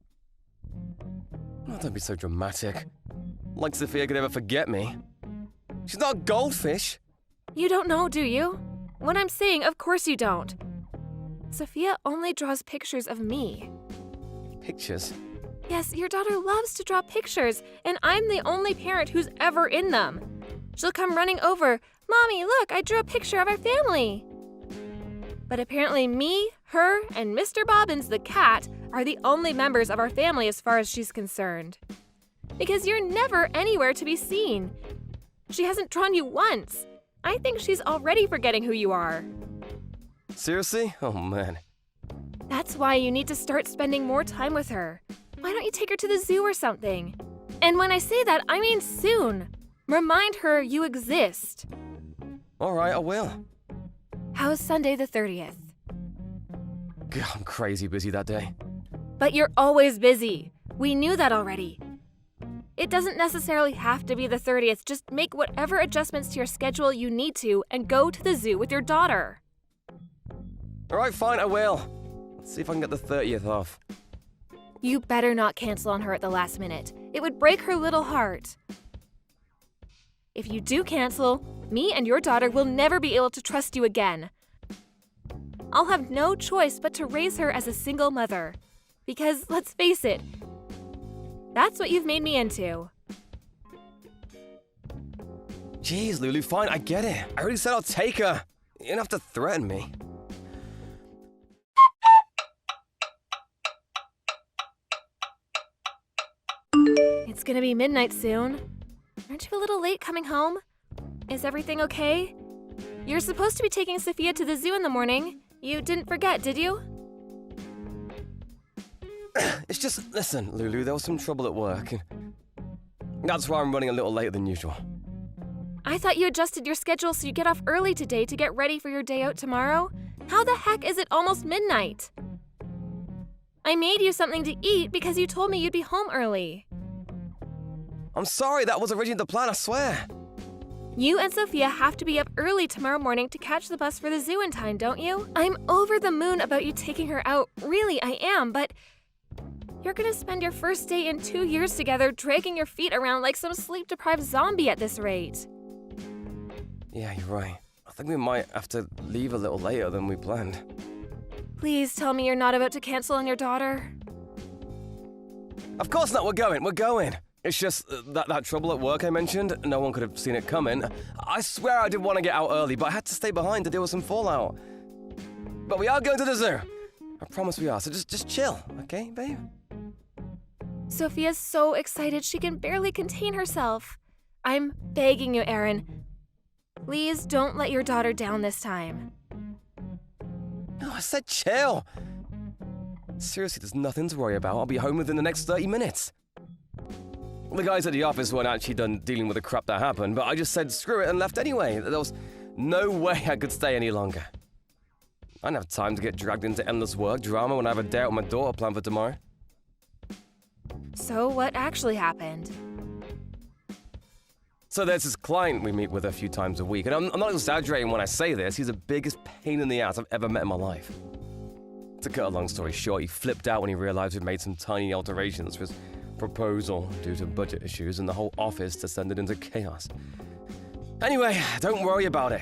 Oh, don't be so dramatic. Like Sophia could ever forget me. She's not a goldfish. You don't know, do you? What I'm saying, of course you don't. Sophia only draws pictures of me. Pictures? Yes, your daughter loves to draw pictures, and I'm the only parent who's ever in them. She'll come running over, "Mommy, look, I drew a picture of our family." But apparently me, her, and Mr. Bobbins the cat are the only members of our family as far as she's concerned. Because you're never anywhere to be seen. She hasn't drawn you once. I think she's already forgetting who you are. Seriously? Oh man. That's why you need to start spending more time with her. Why don't you take her to the zoo or something? And when I say that, I mean soon. Remind her you exist. Alright, I will. How's Sunday the 30th? God, I'm crazy busy that day. But you're always busy. We knew that already. It doesn't necessarily have to be the 30th. Just make whatever adjustments to your schedule you need to and go to the zoo with your daughter. Alright, fine, I will. Let's see if I can get the 30th off. You better not cancel on her at the last minute. It would break her little heart. If you do cancel, me and your daughter will never be able to trust you again. I'll have no choice but to raise her as a single mother. Because, let's face it, that's what you've made me into. Jeez, Lulu, fine, I get it. I already said I'll take her. You don't have to threaten me. It's gonna be midnight soon. Aren't you a little late coming home? Is everything okay? You're supposed to be taking Sophia to the zoo in the morning. You didn't forget, did you? It's just, listen, Lulu, there was some trouble at work, and that's why I'm running a little later than usual. I thought you adjusted your schedule so you get off early today to get ready for your day out tomorrow. How the heck is it almost midnight? I made you something to eat because you told me you'd be home early. I'm sorry, that was originally the plan, I swear. You and Sophia have to be up early tomorrow morning to catch the bus for the zoo in time, don't you? I'm over the moon about you taking her out. Really, I am, but you're gonna spend your first day in 2 years together dragging your feet around like some sleep-deprived zombie at this rate. Yeah, you're right. I think we might have to leave a little later than we planned. Please tell me you're not about to cancel on your daughter. Of course not, we're going. It's just that trouble at work I mentioned, no one could have seen it coming. I swear I did want to get out early, but I had to stay behind to deal with some fallout. But we are going to the zoo. I promise we are, so just chill, okay, babe? Sophia's so excited she can barely contain herself. I'm begging you, Aaron. Please don't let your daughter down this time. No, I said chill. Seriously, there's nothing to worry about. I'll be home within the next 30 minutes. The guys at the office weren't actually done dealing with the crap that happened, but I just said screw it and left anyway. There was no way I could stay any longer. I don't have time to get dragged into endless work drama when I have a day out with my daughter planned for tomorrow. So what actually happened? So there's this client we meet with a few times a week, and I'm not exaggerating when I say this. He's the biggest pain in the ass I've ever met in my life. To cut a long story short, he flipped out when he realized we'd made some tiny alterations to his proposal due to budget issues, and the whole office descended into chaos. Anyway, don't worry about it.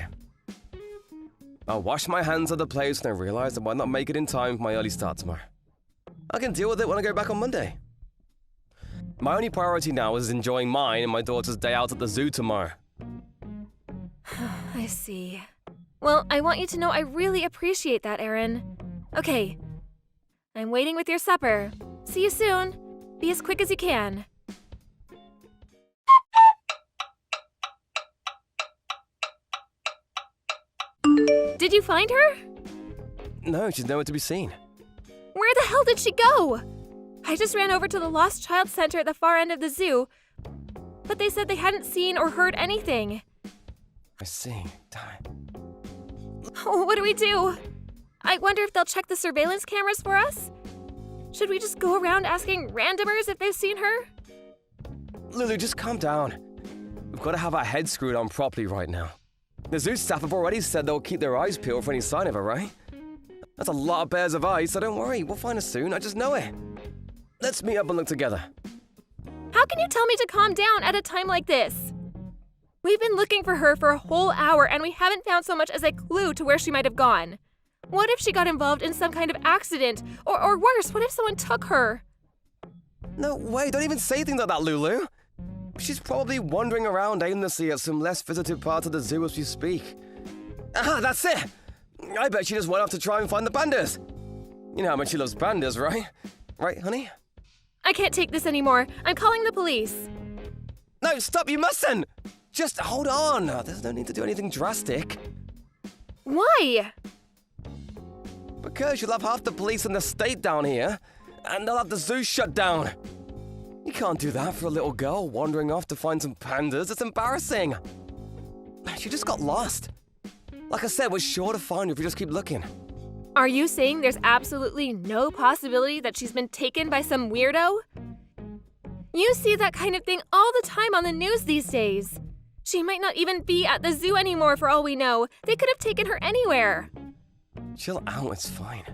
I'll wash my hands of the place when I realize I might not make it in time for my early start tomorrow. I can deal with it when I go back on Monday. My only priority now is enjoying mine and my daughter's day out at the zoo tomorrow. I see. Well, I want you to know I really appreciate that, Aaron. Okay. I'm waiting with your supper. See you soon. Be as quick as you can. Did you find her? No, she's nowhere to be seen. Where the hell did she go? I just ran over to the Lost Child Center at the far end of the zoo, but they said they hadn't seen or heard anything. I see. Damn it. Oh, what do we do? I wonder if they'll check the surveillance cameras for us? Should we just go around asking randomers if they've seen her? Lulu, just calm down. We've got to have our heads screwed on properly right now. The zoo staff have already said they'll keep their eyes peeled for any sign of her, right? That's a lot of pairs of eyes, so don't worry. We'll find her soon. I just know it. Let's meet up and look together. How can you tell me to calm down at a time like this? We've been looking for her for a whole hour and we haven't found so much as a clue to where she might have gone. What if she got involved in some kind of accident? Or worse, what if someone took her? No way, don't even say things like that, Lulu. She's probably wandering around aimlessly at some less visited part of the zoo as we speak. Ah, that's it! I bet she just went off to try and find the pandas. You know how much she loves pandas, right? Right, honey? I can't take this anymore. I'm calling the police. No, stop, you mustn't! Just hold on. There's no need to do anything drastic. Why? Because you'll have half the police in the state down here, and they'll have the zoo shut down. You can't do that for a little girl wandering off to find some pandas. It's embarrassing. She just got lost. Like I said, we're sure to find her if we just keep looking. Are you saying there's absolutely no possibility that she's been taken by some weirdo? You see that kind of thing all the time on the news these days. She might not even be at the zoo anymore for all we know. They could have taken her anywhere. Chill out, it's fine.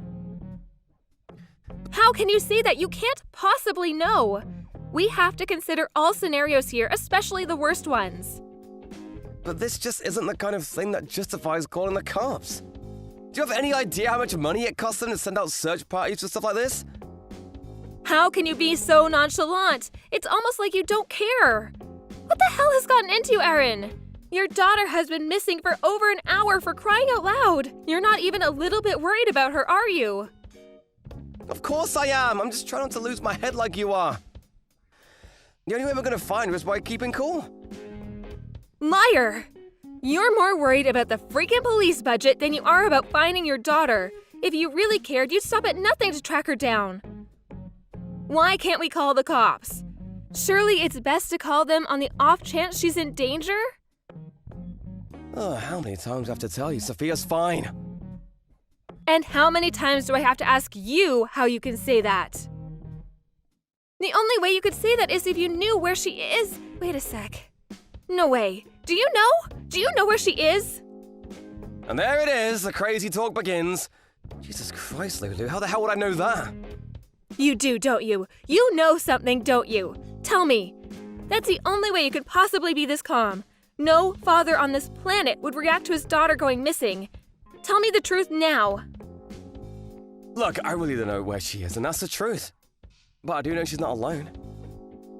How can you say that? You can't possibly know. We have to consider all scenarios here, especially the worst ones. But this just isn't the kind of thing that justifies calling the cops. Do you have any idea how much money it costs them to send out search parties for stuff like this? How can you be so nonchalant? It's almost like you don't care. What the hell has gotten into you, Aaron? Your daughter has been missing for over an hour, for crying out loud. You're not even a little bit worried about her, are you? Of course I am. I'm just trying not to lose my head like you are. The only way we're going to find her is by keeping cool. Liar! You're more worried about the freaking police budget than you are about finding your daughter. If you really cared, you'd stop at nothing to track her down. Why can't we call the cops? Surely it's best to call them on the off chance she's in danger? Oh, how many times do I have to tell you? Sophia's fine. And how many times do I have to ask you how you can say that? The only way you could say that is if you knew where she is. Wait a sec. No way. Do you know? Do you know where she is? And there it is, the crazy talk begins. Jesus Christ, Lulu, how the hell would I know that? You do, don't you? You know something, don't you? Tell me. That's the only way you could possibly be this calm. No father on this planet would react to his daughter going missing. Tell me the truth now. Look, I really don't know where she is, and that's the truth. But I do know she's not alone.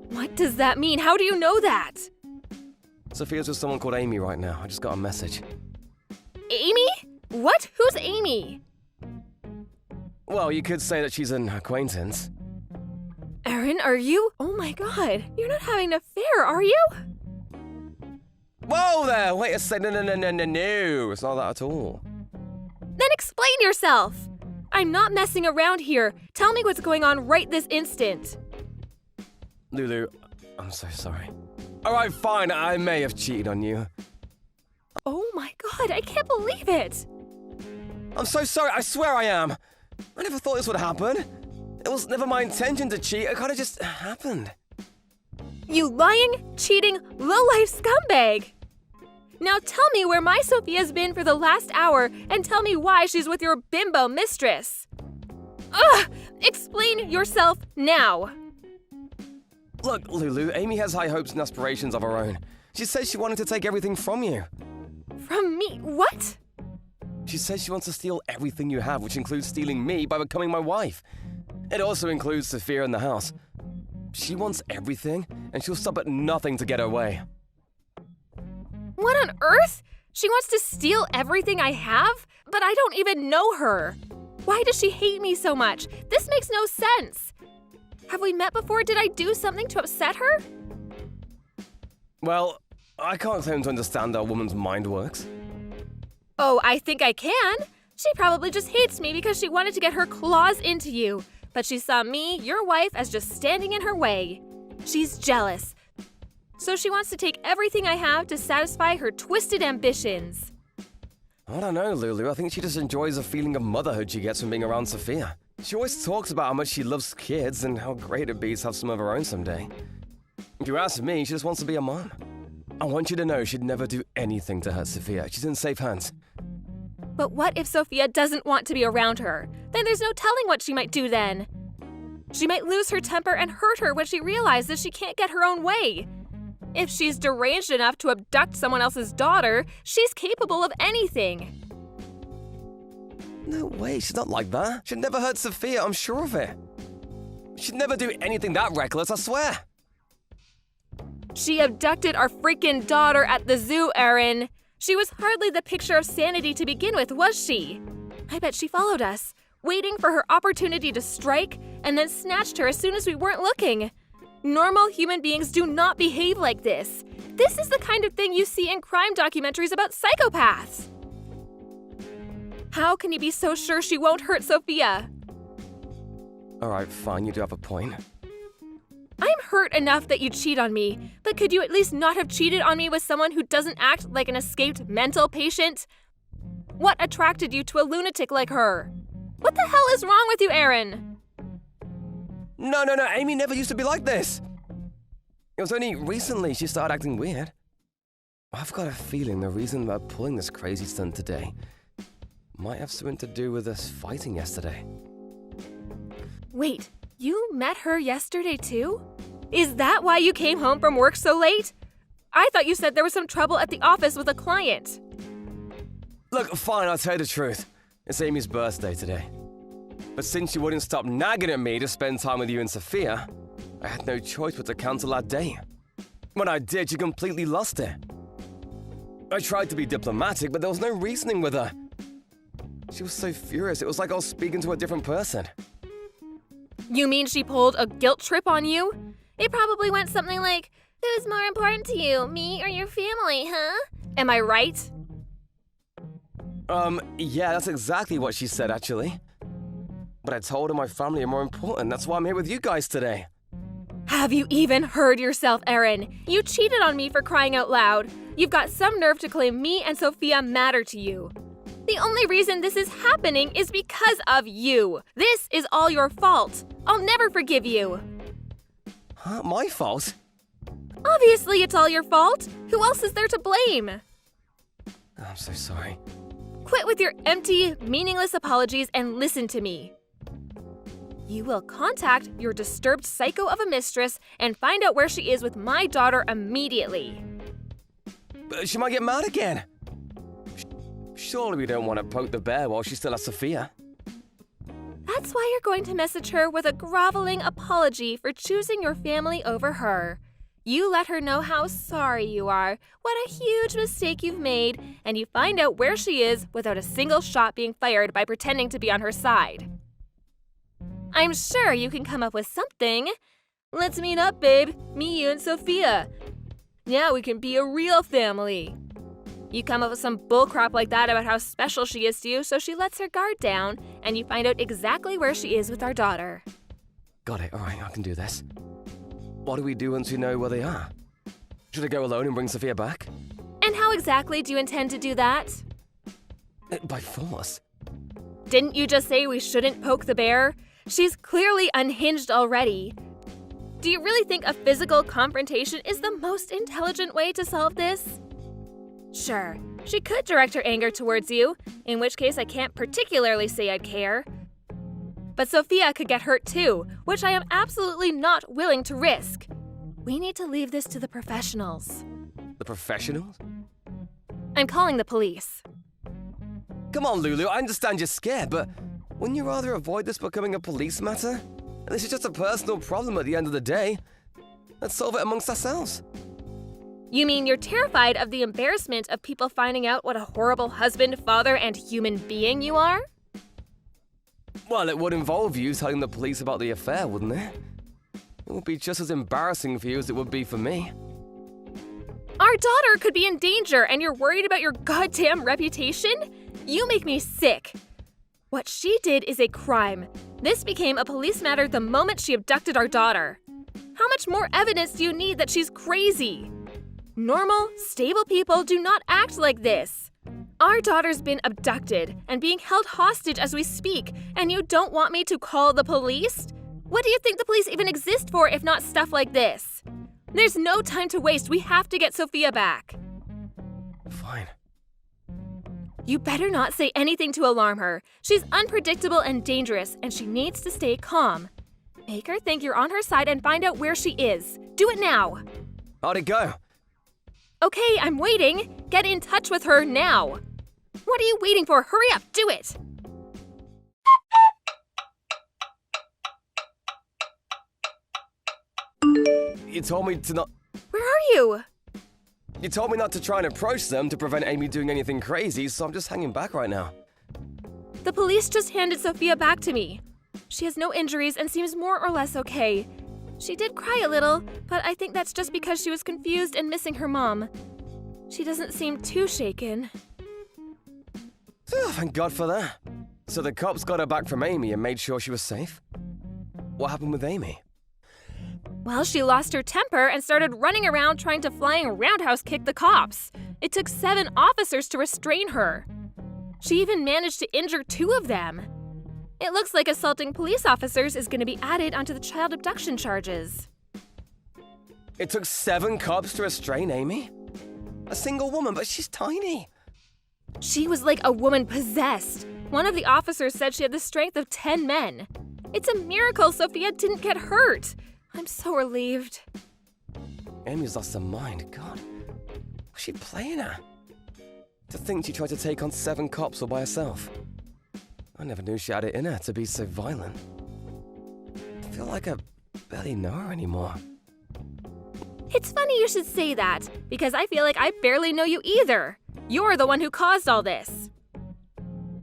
What does that mean? How do you know that? Sophia's with someone called Amy right now. I just got a message. Amy? What? Who's Amy? Well, you could say that she's an acquaintance. Aaron, are you? Oh my god, you're not having an affair, are you? Whoa there! Wait a second. No. It's not that at all. Then explain yourself! I'm not messing around here. Tell me what's going on right this instant. Lulu, I'm so sorry. Alright, fine. I may have cheated on you. Oh my god, I can't believe it! I'm so sorry. I swear I am. I never thought this would happen. It was never my intention to cheat. It kind of just happened. You lying, cheating, low-life scumbag! Now tell me where my Sophia's been for the last hour and tell me why she's with your bimbo mistress. Ugh! Explain yourself now! Look, Lulu, Amy has high hopes and aspirations of her own. She says she wanted to take everything from you. From me? What? She says she wants to steal everything you have, which includes stealing me by becoming my wife. It also includes Sophia in the house. She wants everything, and she'll stop at nothing to get her way. What on earth? She wants to steal everything I have? But I don't even know her. Why does she hate me so much? This makes no sense. Have we met before? Did I do something to upset her? Well, I can't claim to understand how a woman's mind works. Oh, I think I can. She probably just hates me because she wanted to get her claws into you. But she saw me, your wife, as just standing in her way. She's jealous. So she wants to take everything I have to satisfy her twisted ambitions. I don't know, Lulu. I think she just enjoys the feeling of motherhood she gets from being around Sophia. She always talks about how much she loves kids and how great it'd be to have some of her own someday. If you ask me, she just wants to be a mom. I want you to know she'd never do anything to hurt Sophia. She's in safe hands. But what if Sophia doesn't want to be around her? Then there's no telling what she might do then. She might lose her temper and hurt her when she realizes she can't get her own way. If she's deranged enough to abduct someone else's daughter, she's capable of anything. No way, she's not like that. She'd never hurt Sophia, I'm sure of it. She'd never do anything that reckless, I swear. She abducted our freaking daughter at the zoo, Aaron. She was hardly the picture of sanity to begin with, was she? I bet she followed us, waiting for her opportunity to strike, and then snatched her as soon as we weren't looking. Normal human beings do not behave like this. This is the kind of thing you see in crime documentaries about psychopaths. How can you be so sure she won't hurt Sophia? Alright, fine, you do have a point. I'm hurt enough that you cheat on me, but could you at least not have cheated on me with someone who doesn't act like an escaped mental patient? What attracted you to a lunatic like her? What the hell is wrong with you, Aaron? No, Amy never used to be like this. It was only recently she started acting weird. I've got a feeling the reason about pulling this crazy stunt today might have something to do with us fighting yesterday. Wait, you met her yesterday too? Is that why you came home from work so late? I thought you said there was some trouble at the office with a client. Look, fine, I'll tell you the truth. It's Amy's birthday today. But since she wouldn't stop nagging at me to spend time with you and Sophia, I had no choice but to cancel that day. When I did, she completely lost it. I tried to be diplomatic, but there was no reasoning with her. She was so furious, it was like I was speaking to a different person. You mean she pulled a guilt trip on you? It probably went something like, Who's more important to you, me or your family, huh? Am I right? Yeah, that's exactly what she said, actually. But I told her my family are more important. That's why I'm here with you guys today. Have you even heard yourself, Erin? You cheated on me for crying out loud. You've got some nerve to claim me and Sophia matter to you. The only reason this is happening is because of you. This is all your fault. I'll never forgive you. Huh? My fault? Obviously, it's all your fault. Who else is there to blame? I'm so sorry. Quit with your empty, meaningless apologies and listen to me. You will contact your disturbed psycho of a mistress and find out where she is with my daughter immediately. But she might get mad again. Surely we don't want to poke the bear while she still has Sophia. That's why you're going to message her with a groveling apology for choosing your family over her. You let her know how sorry you are, what a huge mistake you've made, and you find out where she is without a single shot being fired by pretending to be on her side. I'm sure you can come up with something. Let's meet up, babe. Me, you, and Sophia. Now we can be a real family. You come up with some bullcrap like that about how special she is to you, so she lets her guard down, and you find out exactly where she is with our daughter. Got it. All right, I can do this. What do we do once we know where they are? Should I go alone and bring Sophia back? And how exactly do you intend to do that? By force. Didn't you just say we shouldn't poke the bear? She's clearly unhinged already. Do you really think a physical confrontation is the most intelligent way to solve this? Sure, she could direct her anger towards you, in which case I can't particularly say I'd care. But Sophia could get hurt too, which I am absolutely not willing to risk. We need to leave this to the professionals. The professionals? I'm calling the police. Come on, Lulu, I understand you're scared, but wouldn't you rather avoid this becoming a police matter? This is just a personal problem at the end of the day. Let's solve it amongst ourselves. You mean you're terrified of the embarrassment of people finding out what a horrible husband, father, and human being you are? Well, it would involve you telling the police about the affair, wouldn't it? It would be just as embarrassing for you as it would be for me. Our daughter could be in danger and you're worried about your goddamn reputation? You make me sick. What she did is a crime. This became a police matter the moment she abducted our daughter. How much more evidence do you need that she's crazy? Normal, stable people do not act like this. Our daughter's been abducted and being held hostage as we speak, and you don't want me to call the police? What do you think the police even exist for if not stuff like this? There's no time to waste. We have to get Sophia back. Fine. You better not say anything to alarm her. She's unpredictable and dangerous, and she needs to stay calm. Make her think you're on her side and find out where she is. Do it now. How'd it go? Okay, I'm waiting. Get in touch with her now. What are you waiting for? Hurry up, do it. You told me to not... Where are you? You told me not to try and approach them to prevent Amy doing anything crazy, so I'm just hanging back right now. The police just handed Sophia back to me. She has no injuries and seems more or less okay. She did cry a little, but I think that's just because she was confused and missing her mom. She doesn't seem too shaken. Thank God for that. So the cops got her back from Amy and made sure she was safe? What happened with Amy? Well, she lost her temper and started running around trying to flying roundhouse kick the cops. It took 7 officers to restrain her. She even managed to injure 2 of them. It looks like assaulting police officers is going to be added onto the child abduction charges. It took 7 cops to restrain Amy? A single woman, but she's tiny. She was like a woman possessed. One of the officers said she had the strength of 10 men. It's a miracle Sophia didn't get hurt. I'm so relieved. Amy's lost her mind. God, was she playing her? To think she tried to take on 7 cops all by herself. I never knew she had it in her to be so violent. I feel like I barely know her anymore. It's funny you should say that, because I feel like I barely know you either. You're the one who caused all this.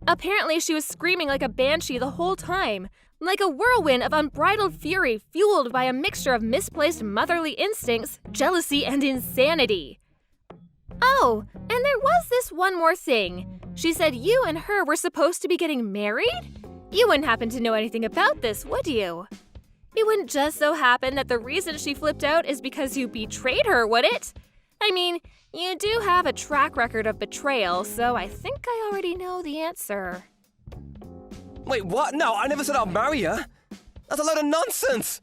Apparently she was screaming like a banshee the whole time. Like a whirlwind of unbridled fury fueled by a mixture of misplaced motherly instincts, jealousy, and insanity. Oh, and there was this one more thing. She said you and her were supposed to be getting married? You wouldn't happen to know anything about this, would you? It wouldn't just so happen that the reason she flipped out is because you betrayed her, would it? I mean, you do have a track record of betrayal, so I think I already know the answer. Wait, what? No, I never said I'll marry her. That's a load of nonsense.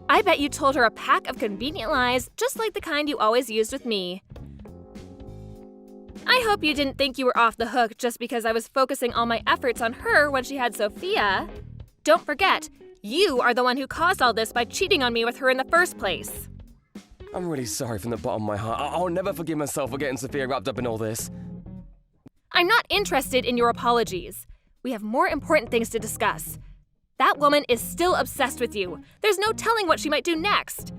I bet you told her a pack of convenient lies, just like the kind you always used with me. I hope you didn't think you were off the hook just because I was focusing all my efforts on her when she had Sophia. Don't forget, you are the one who caused all this by cheating on me with her in the first place. I'm really sorry from the bottom of my heart. I'll never forgive myself for getting Sophia wrapped up in all this. I'm not interested in your apologies. We have more important things to discuss. That woman is still obsessed with you. There's no telling what she might do next.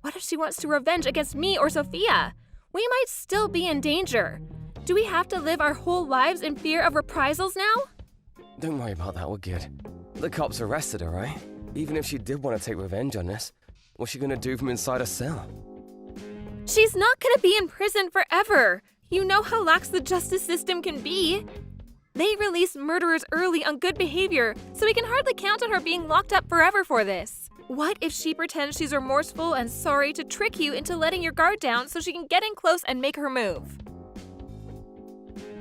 What if she wants to revenge against me or Sophia? We might still be in danger. Do we have to live our whole lives in fear of reprisals now? Don't worry about that, we're good. The cops arrested her, right? Even if she did want to take revenge on us, what's she gonna do from inside a cell? She's not gonna be in prison forever. You know how lax the justice system can be. They release murderers early on good behavior, so we can hardly count on her being locked up forever for this. What if she pretends she's remorseful and sorry to trick you into letting your guard down so she can get in close and make her move?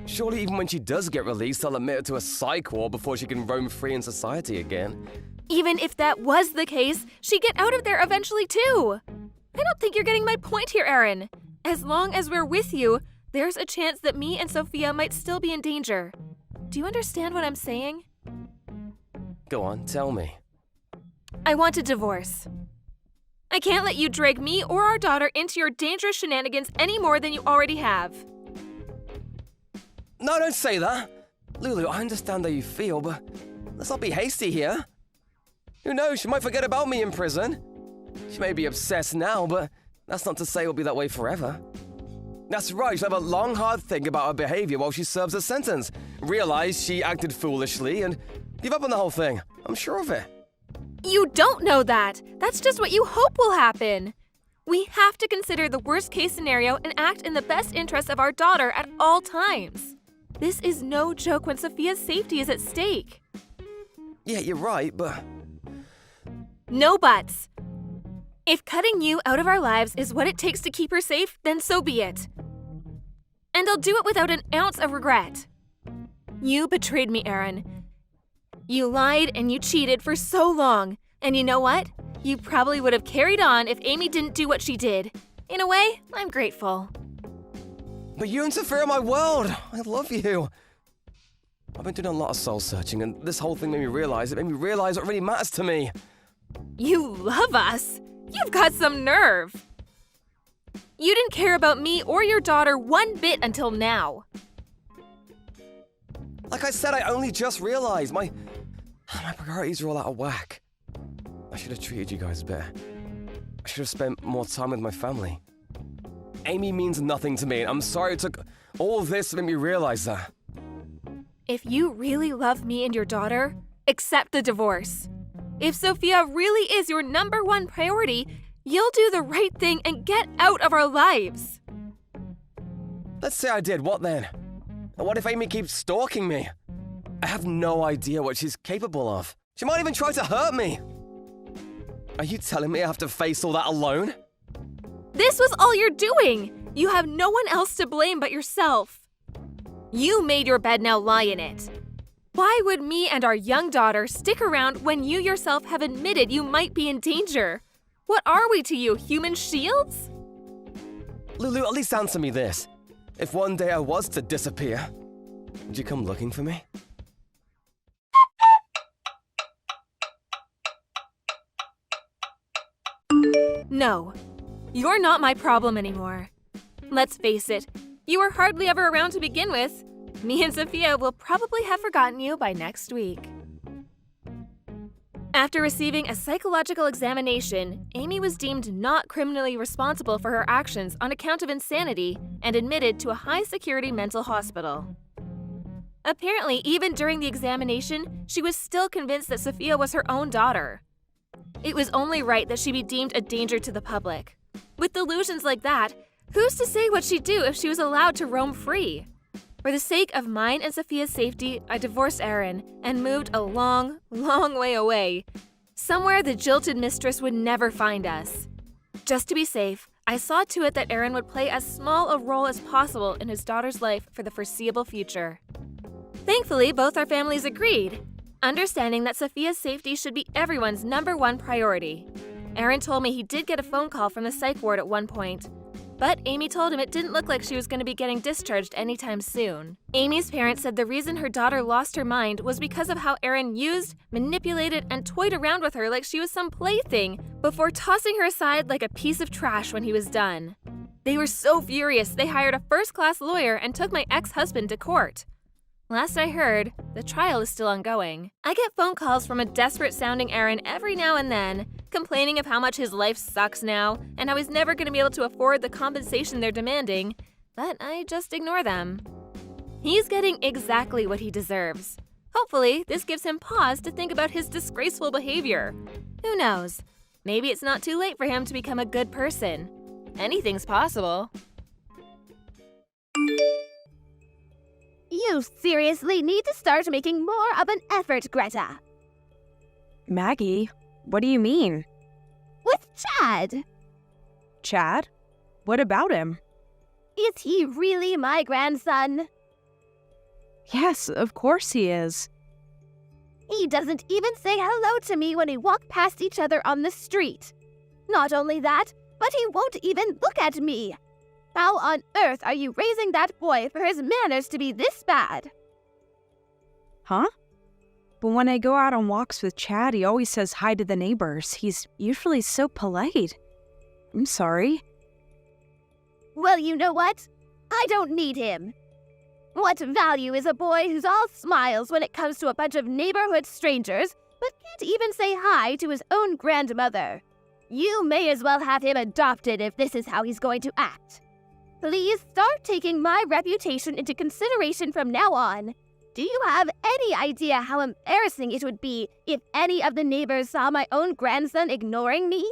Surely even when she does get released, they'll admit her to a psych ward before she can roam free in society again. Even if that was the case, she'd get out of there eventually too. I don't think you're getting my point here, Aaron. As long as we're with you, there's a chance that me and Sophia might still be in danger. Do you understand what I'm saying? Go on, tell me. I want a divorce. I can't let you drag me or our daughter into your dangerous shenanigans any more than you already have. No, don't say that. Lulu, I understand how you feel, but let's not be hasty here. Who knows, she might forget about me in prison. She may be obsessed now, but that's not to say it'll be that way forever. That's right, she'll have a long, hard think about her behavior while she serves her sentence. Realize she acted foolishly and give up on the whole thing. I'm sure of it. You don't know that. That's just what you hope will happen. We have to consider the worst-case scenario and act in the best interest of our daughter at all times. This is no joke when Sophia's safety is at stake. Yeah, you're right, but... No buts. If cutting you out of our lives is what it takes to keep her safe, then so be it. And I'll do it without an ounce of regret. You betrayed me, Aaron. You lied and you cheated for so long. And you know what? You probably would have carried on if Amy didn't do what she did. In a way, I'm grateful. But you and Sophia are my world. I love you. I've been doing a lot of soul searching, and this whole thing made me realize what really matters to me. You love us? You've got some nerve. You didn't care about me or your daughter one bit until now. Like I said, I only just realized my priorities are all out of whack. I should have treated you guys better. I should have spent more time with my family. Amy means nothing to me, and I'm sorry it took all this to make me realize that. If you really love me and your daughter, accept the divorce. If Sophia really is your #1 priority, you'll do the right thing and get out of our lives. Let's say I did, what then? And what if Amy keeps stalking me? I have no idea what she's capable of. She might even try to hurt me. Are you telling me I have to face all that alone? This was all you're doing. You have no one else to blame but yourself. You made your bed, now lie in it. Why would me and our young daughter stick around when you yourself have admitted you might be in danger? What are we to you, human shields? Lulu, at least answer me this. If one day I was to disappear, would you come looking for me? No, you're not my problem anymore. Let's face it, you were hardly ever around to begin with. Me and Sophia will probably have forgotten you by next week. After receiving a psychological examination, Amy was deemed not criminally responsible for her actions on account of insanity and admitted to a high-security mental hospital. Apparently, even during the examination, she was still convinced that Sophia was her own daughter. It was only right that she be deemed a danger to the public. With delusions like that, who's to say what she'd do if she was allowed to roam free? For the sake of mine and Sophia's safety, I divorced Aaron and moved a long, long way away. Somewhere the jilted mistress would never find us. Just to be safe, I saw to it that Aaron would play as small a role as possible in his daughter's life for the foreseeable future. Thankfully, both our families agreed, understanding that Sophia's safety should be everyone's #1 priority. Aaron told me he did get a phone call from the psych ward at one point, but Amy told him it didn't look like she was going to be getting discharged anytime soon. Amy's parents said the reason her daughter lost her mind was because of how Aaron used, manipulated, and toyed around with her like she was some plaything before tossing her aside like a piece of trash when he was done. They were so furious they hired a first-class lawyer and took my ex-husband to court. Last I heard, the trial is still ongoing. I get phone calls from a desperate-sounding Aaron every now and then, complaining of how much his life sucks now and how he's never going to be able to afford the compensation they're demanding, but I just ignore them. He's getting exactly what he deserves. Hopefully, this gives him pause to think about his disgraceful behavior. Who knows? Maybe it's not too late for him to become a good person. Anything's possible. You seriously need to start making more of an effort, Greta. Maggie, what do you mean? With Chad. Chad? What about him? Is he really my grandson? Yes, of course he is. He doesn't even say hello to me when we walk past each other on the street. Not only that, but he won't even look at me. How on earth are you raising that boy for his manners to be this bad? Huh? But when I go out on walks with Chad, he always says hi to the neighbors. He's usually so polite. I'm sorry. Well, you know what? I don't need him. What value is a boy who's all smiles when it comes to a bunch of neighborhood strangers, but can't even say hi to his own grandmother? You may as well have him adopted if this is how he's going to act. Please start taking my reputation into consideration from now on. Do you have any idea how embarrassing it would be if any of the neighbors saw my own grandson ignoring me?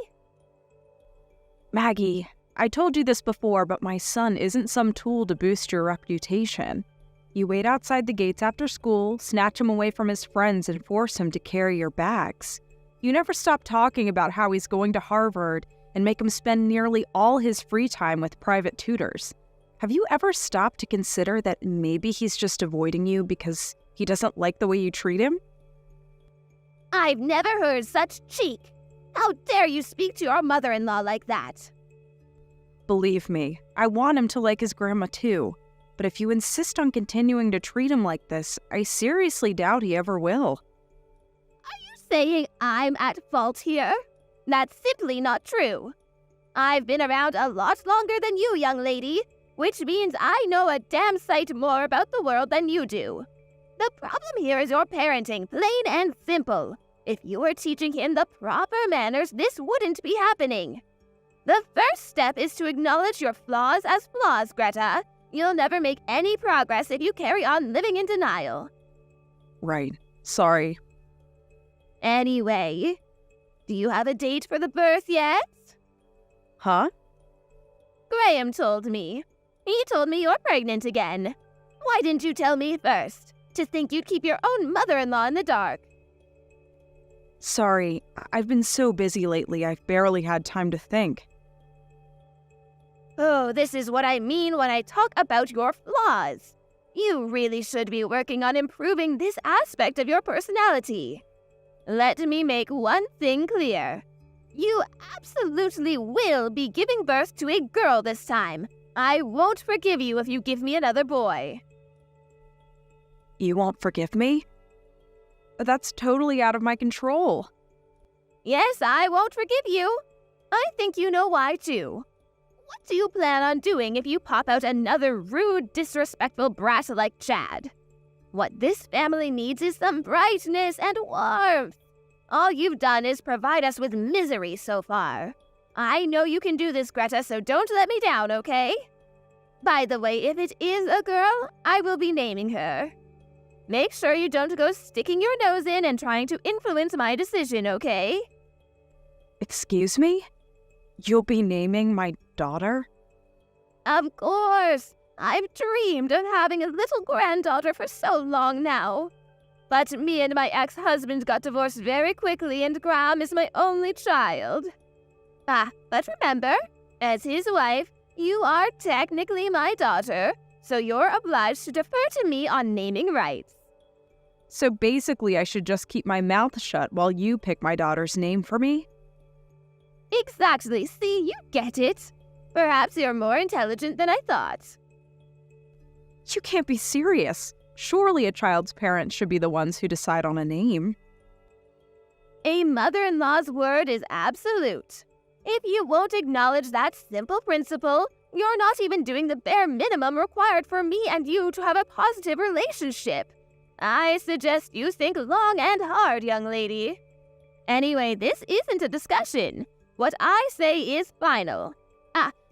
Maggie, I told you this before, but my son isn't some tool to boost your reputation. You wait outside the gates after school, snatch him away from his friends, and force him to carry your bags. You never stop talking about how he's going to Harvard and make him spend nearly all his free time with private tutors. Have you ever stopped to consider that maybe he's just avoiding you because he doesn't like the way you treat him? I've never heard such cheek. How dare you speak to your mother-in-law like that? Believe me, I want him to like his grandma too. But if you insist on continuing to treat him like this, I seriously doubt he ever will. Are you saying I'm at fault here? That's simply not true. I've been around a lot longer than you, young lady, which means I know a damn sight more about the world than you do. The problem here is your parenting, plain and simple. If you were teaching him the proper manners, this wouldn't be happening. The first step is to acknowledge your flaws as flaws, Greta. You'll never make any progress if you carry on living in denial. Right. Sorry. Anyway, do you have a date for the birth yet? Huh? Graham told me. He told me you're pregnant again. Why didn't you tell me first? To think you'd keep your own mother-in-law in the dark. Sorry, I've been so busy lately I've barely had time to think. Oh, this is what I mean when I talk about your flaws. You really should be working on improving this aspect of your personality. Let me make one thing clear. You absolutely will be giving birth to a girl this time. I won't forgive you if you give me another boy. You won't forgive me? That's totally out of my control. Yes, I won't forgive you. I think you know why, too. What do you plan on doing if you pop out another rude, disrespectful brat like Chad? What this family needs is some brightness and warmth. All you've done is provide us with misery so far. I know you can do this, Greta, so don't let me down, okay? By the way, if it is a girl, I will be naming her Make sure you don't go sticking your nose in and trying to influence my decision, okay? Excuse me? You'll be naming my daughter? Of course! I've dreamed of having a little granddaughter for so long now. But me and my ex-husband got divorced very quickly and Graham is my only child. But remember, as his wife, you are technically my daughter, so you're obliged to defer to me on naming rights. So basically, I should just keep my mouth shut while you pick my daughter's name for me? Exactly, see, you get it. Perhaps you're more intelligent than I thought. You can't be serious. Surely a child's parents should be the ones who decide on a name. A mother-in-law's word is absolute. If you won't acknowledge that simple principle, you're not even doing the bare minimum required for me and you to have a positive relationship. I suggest you think long and hard, young lady. Anyway, this isn't a discussion. What I say is final.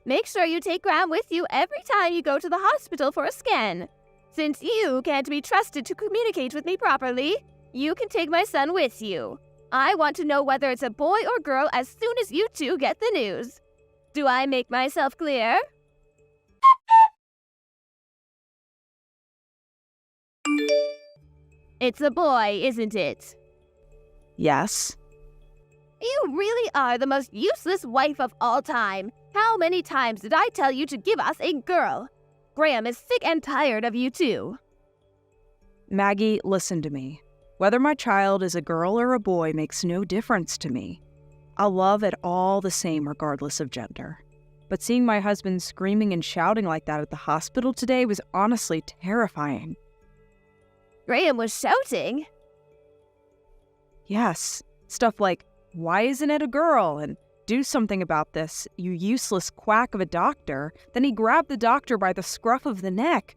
Make sure you take Graham with you every time you go to the hospital for a scan. Since you can't be trusted to communicate with me properly, you can take my son with you. I want to know whether it's a boy or girl as soon as you two get the news. Do I make myself clear? It's a boy, isn't it? Yes. You really are the most useless wife of all time. How many times did I tell you to give us a girl? Graham is sick and tired of you too. Maggie, listen to me. Whether my child is a girl or a boy makes no difference to me. I'll love it all the same regardless of gender. But seeing my husband screaming and shouting like that at the hospital today was honestly terrifying. Graham was shouting? Yes, stuff like, "Why isn't it a girl?" and "Do something about this, you useless quack of a doctor." Then he grabbed the doctor by the scruff of the neck.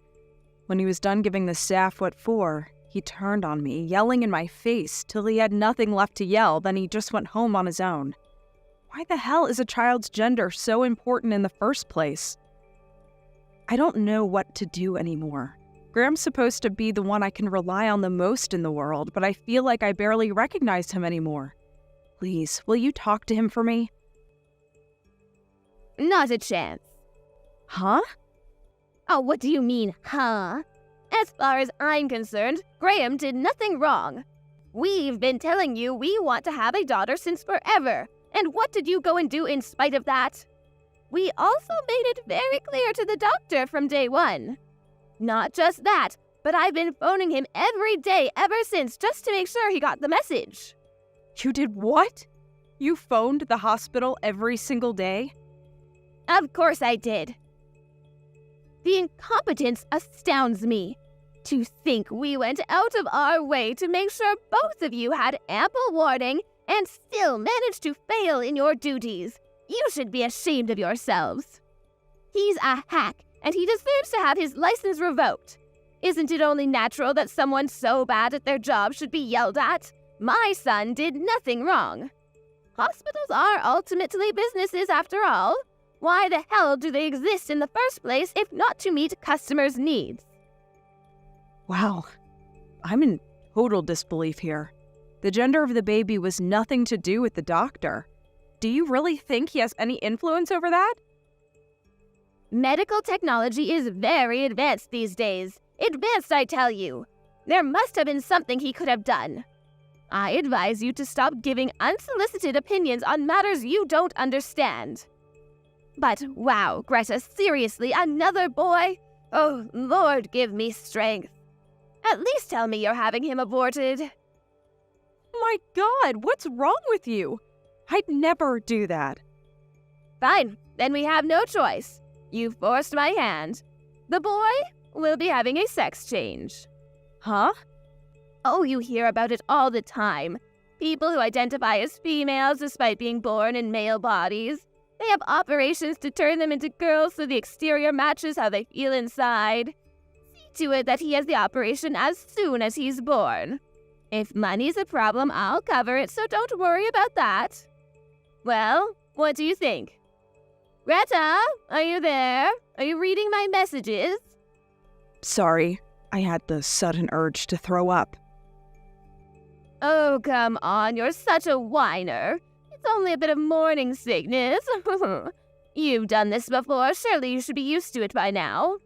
When he was done giving the staff what for, he turned on me, yelling in my face till he had nothing left to yell. Then he just went home on his own. Why the hell is a child's gender so important in the first place? I don't know what to do anymore. Graham's supposed to be the one I can rely on the most in the world, but I feel like I barely recognize him anymore. Please, will you talk to him for me? Not a chance. Huh? Oh, what do you mean, huh? As far as I'm concerned, Graham did nothing wrong. We've been telling you we want to have a daughter since forever. And what did you go and do in spite of that? We also made it very clear to the doctor from day one. Not just that, but I've been phoning him every day ever since just to make sure he got the message. You did what? You phoned the hospital every single day? Of course I did. The incompetence astounds me. To think we went out of our way to make sure both of you had ample warning and still managed to fail in your duties. You should be ashamed of yourselves. He's a hack, and he deserves to have his license revoked. Isn't it only natural that someone so bad at their job should be yelled at? My son did nothing wrong. Hospitals are ultimately businesses after all. Why the hell do they exist in the first place if not to meet customers' needs? Wow, I'm in total disbelief here. The gender of the baby was nothing to do with the doctor. Do you really think he has any influence over that? Medical technology is very advanced these days. Advanced, I tell you. There must have been something he could have done. I advise you to stop giving unsolicited opinions on matters you don't understand. But wow, Greta, seriously, another boy? Oh, Lord, give me strength. At least tell me you're having him aborted. My God, what's wrong with you? I'd never do that. Fine, then we have no choice. You've forced my hand. The boy will be having a sex change. Huh? Oh, you hear about it all the time. People who identify as females despite being born in male bodies. They have operations to turn them into girls so the exterior matches how they feel inside. See to it that he has the operation as soon as he's born. If money's a problem, I'll cover it, so don't worry about that. Well, what do you think? Greta, are you there? Are you reading my messages? Sorry, I had the sudden urge to throw up. Oh, come on, you're such a whiner. It's only a bit of morning sickness. You've done this before, surely you should be used to it by now.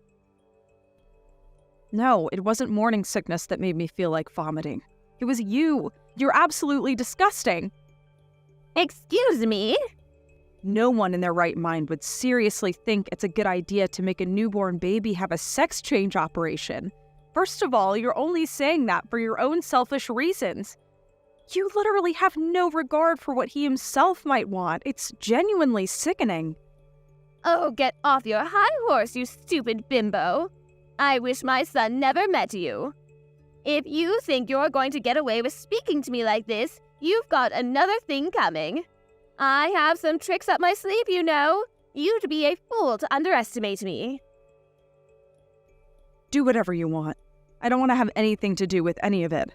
No, it wasn't morning sickness that made me feel like vomiting. It was you. You're absolutely disgusting. Excuse me? No one in their right mind would seriously think it's a good idea to make a newborn baby have a sex change operation. First of all, you're only saying that for your own selfish reasons. You literally have no regard for what he himself might want. It's genuinely sickening. Oh, get off your high horse, you stupid bimbo. I wish my son never met you. If you think you're going to get away with speaking to me like this, you've got another thing coming. I have some tricks up my sleeve, you know. You'd be a fool to underestimate me. Do whatever you want. I don't want to have anything to do with any of it.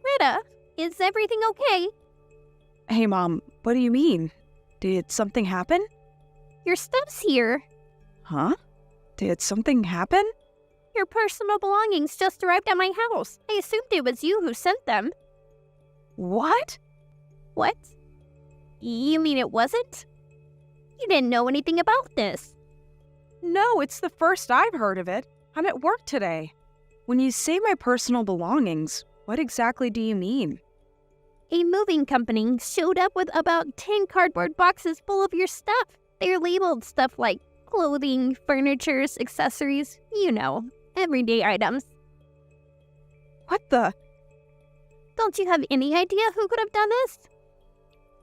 Rita, is everything okay? Hey, Mom, what do you mean? Did something happen? Your stuff's here. Huh? Did something happen? Your personal belongings just arrived at my house. I assumed it was you who sent them. What? What? You mean it wasn't? You didn't know anything about this. No, it's the first I've heard of it. I'm at work today. When you say my personal belongings, what exactly do you mean? A moving company showed up with about 10 cardboard boxes full of your stuff. They're labeled stuff like clothing, furniture, accessories, you know, everyday items. What the? Don't you have any idea who could have done this?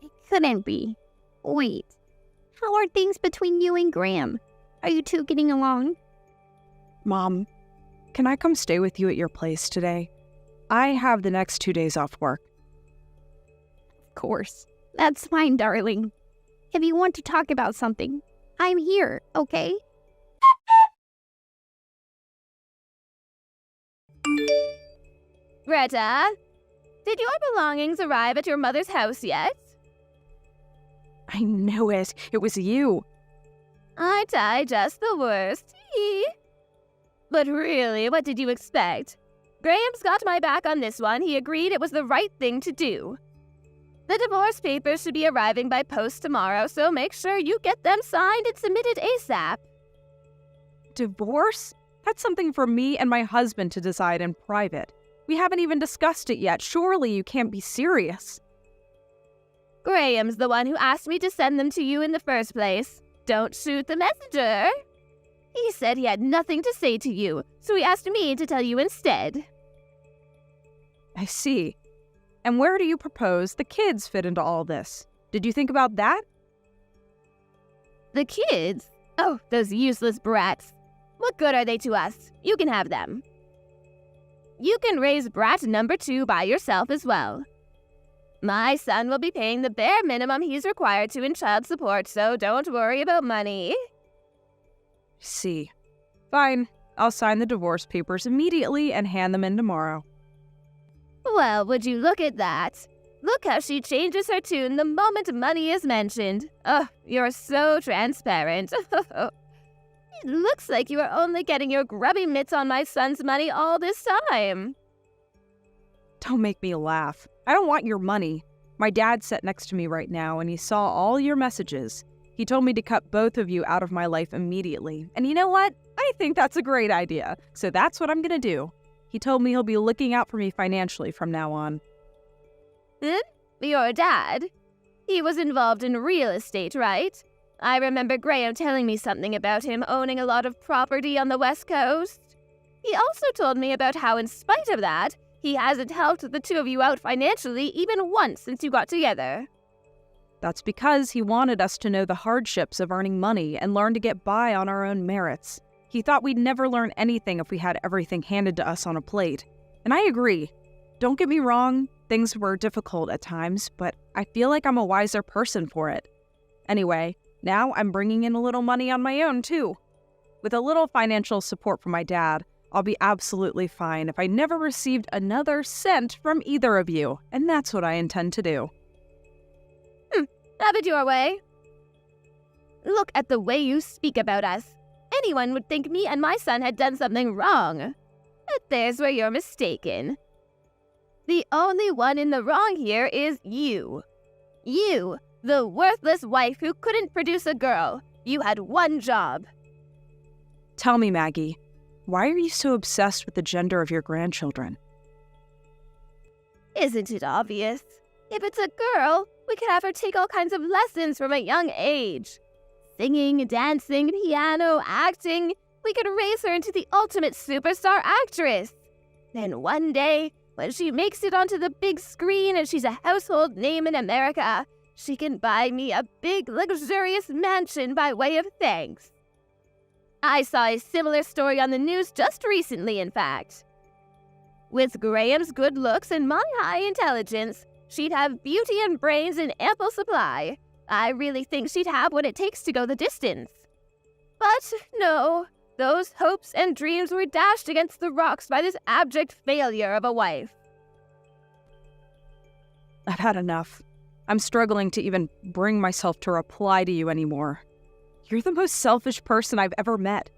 It couldn't be. Wait, how are things between you and Graham? Are you two getting along? Mom, can I come stay with you at your place today? I have the next 2 days off work. Of course. That's fine, darling. If you want to talk about something, I'm here, okay? Greta, did your belongings arrive at your mother's house yet? I knew it. It was you. Aren't I just the worst? But really, what did you expect? Graham's got my back on this one. He agreed it was the right thing to do. The divorce papers should be arriving by post tomorrow, so make sure you get them signed and submitted ASAP. Divorce? That's something for me and my husband to decide in private. We haven't even discussed it yet. Surely you can't be serious. Graham's the one who asked me to send them to you in the first place. Don't shoot the messenger. He said he had nothing to say to you, so he asked me to tell you instead. I see. And where do you propose the kids fit into all this? Did you think about that? The kids? Oh, those useless brats. What good are they to us? You can have them. You can raise brat number 2 by yourself as well. My son will be paying the bare minimum he's required to in child support, so don't worry about money. See. Fine. I'll sign the divorce papers immediately and hand them in tomorrow. Well, would you look at that? Look how she changes her tune the moment money is mentioned. Oh, you're so transparent. It looks like you are only getting your grubby mitts on my son's money all this time. Don't make me laugh. I don't want your money. My dad's sat next to me right now and he saw all your messages. He told me to cut both of you out of my life immediately. And you know what? I think that's a great idea. So that's what I'm gonna do. He told me he'll be looking out for me financially from now on. Your dad? He was involved in real estate, right? I remember Graham telling me something about him owning a lot of property on the West Coast. He also told me about how, in spite of that, he hasn't helped the two of you out financially even once since you got together. That's because he wanted us to know the hardships of earning money and learn to get by on our own merits. He thought we'd never learn anything if we had everything handed to us on a plate. And I agree. Don't get me wrong, things were difficult at times, but I feel like I'm a wiser person for it. Anyway, now I'm bringing in a little money on my own, too. With a little financial support from my dad, I'll be absolutely fine if I never received another cent from either of you, and that's what I intend to do. Have it your way. Look at the way you speak about us. Anyone would think me and my son had done something wrong. But there's where you're mistaken. The only one in the wrong here is you. You, the worthless wife who couldn't produce a girl. You had one job. Tell me, Maggie, why are you so obsessed with the gender of your grandchildren? Isn't it obvious? If it's a girl, we could have her take all kinds of lessons from a young age. Singing, dancing, piano, acting. We could raise her into the ultimate superstar actress. Then one day, when she makes it onto the big screen and she's a household name in America, she can buy me a big, luxurious mansion by way of thanks. I saw a similar story on the news just recently, in fact. With Graham's good looks and my high intelligence, she'd have beauty and brains in ample supply. I really think she'd have what it takes to go the distance. But no, those hopes and dreams were dashed against the rocks by this abject failure of a wife. I've had enough. I'm struggling to even bring myself to reply to you anymore. You're the most selfish person I've ever met.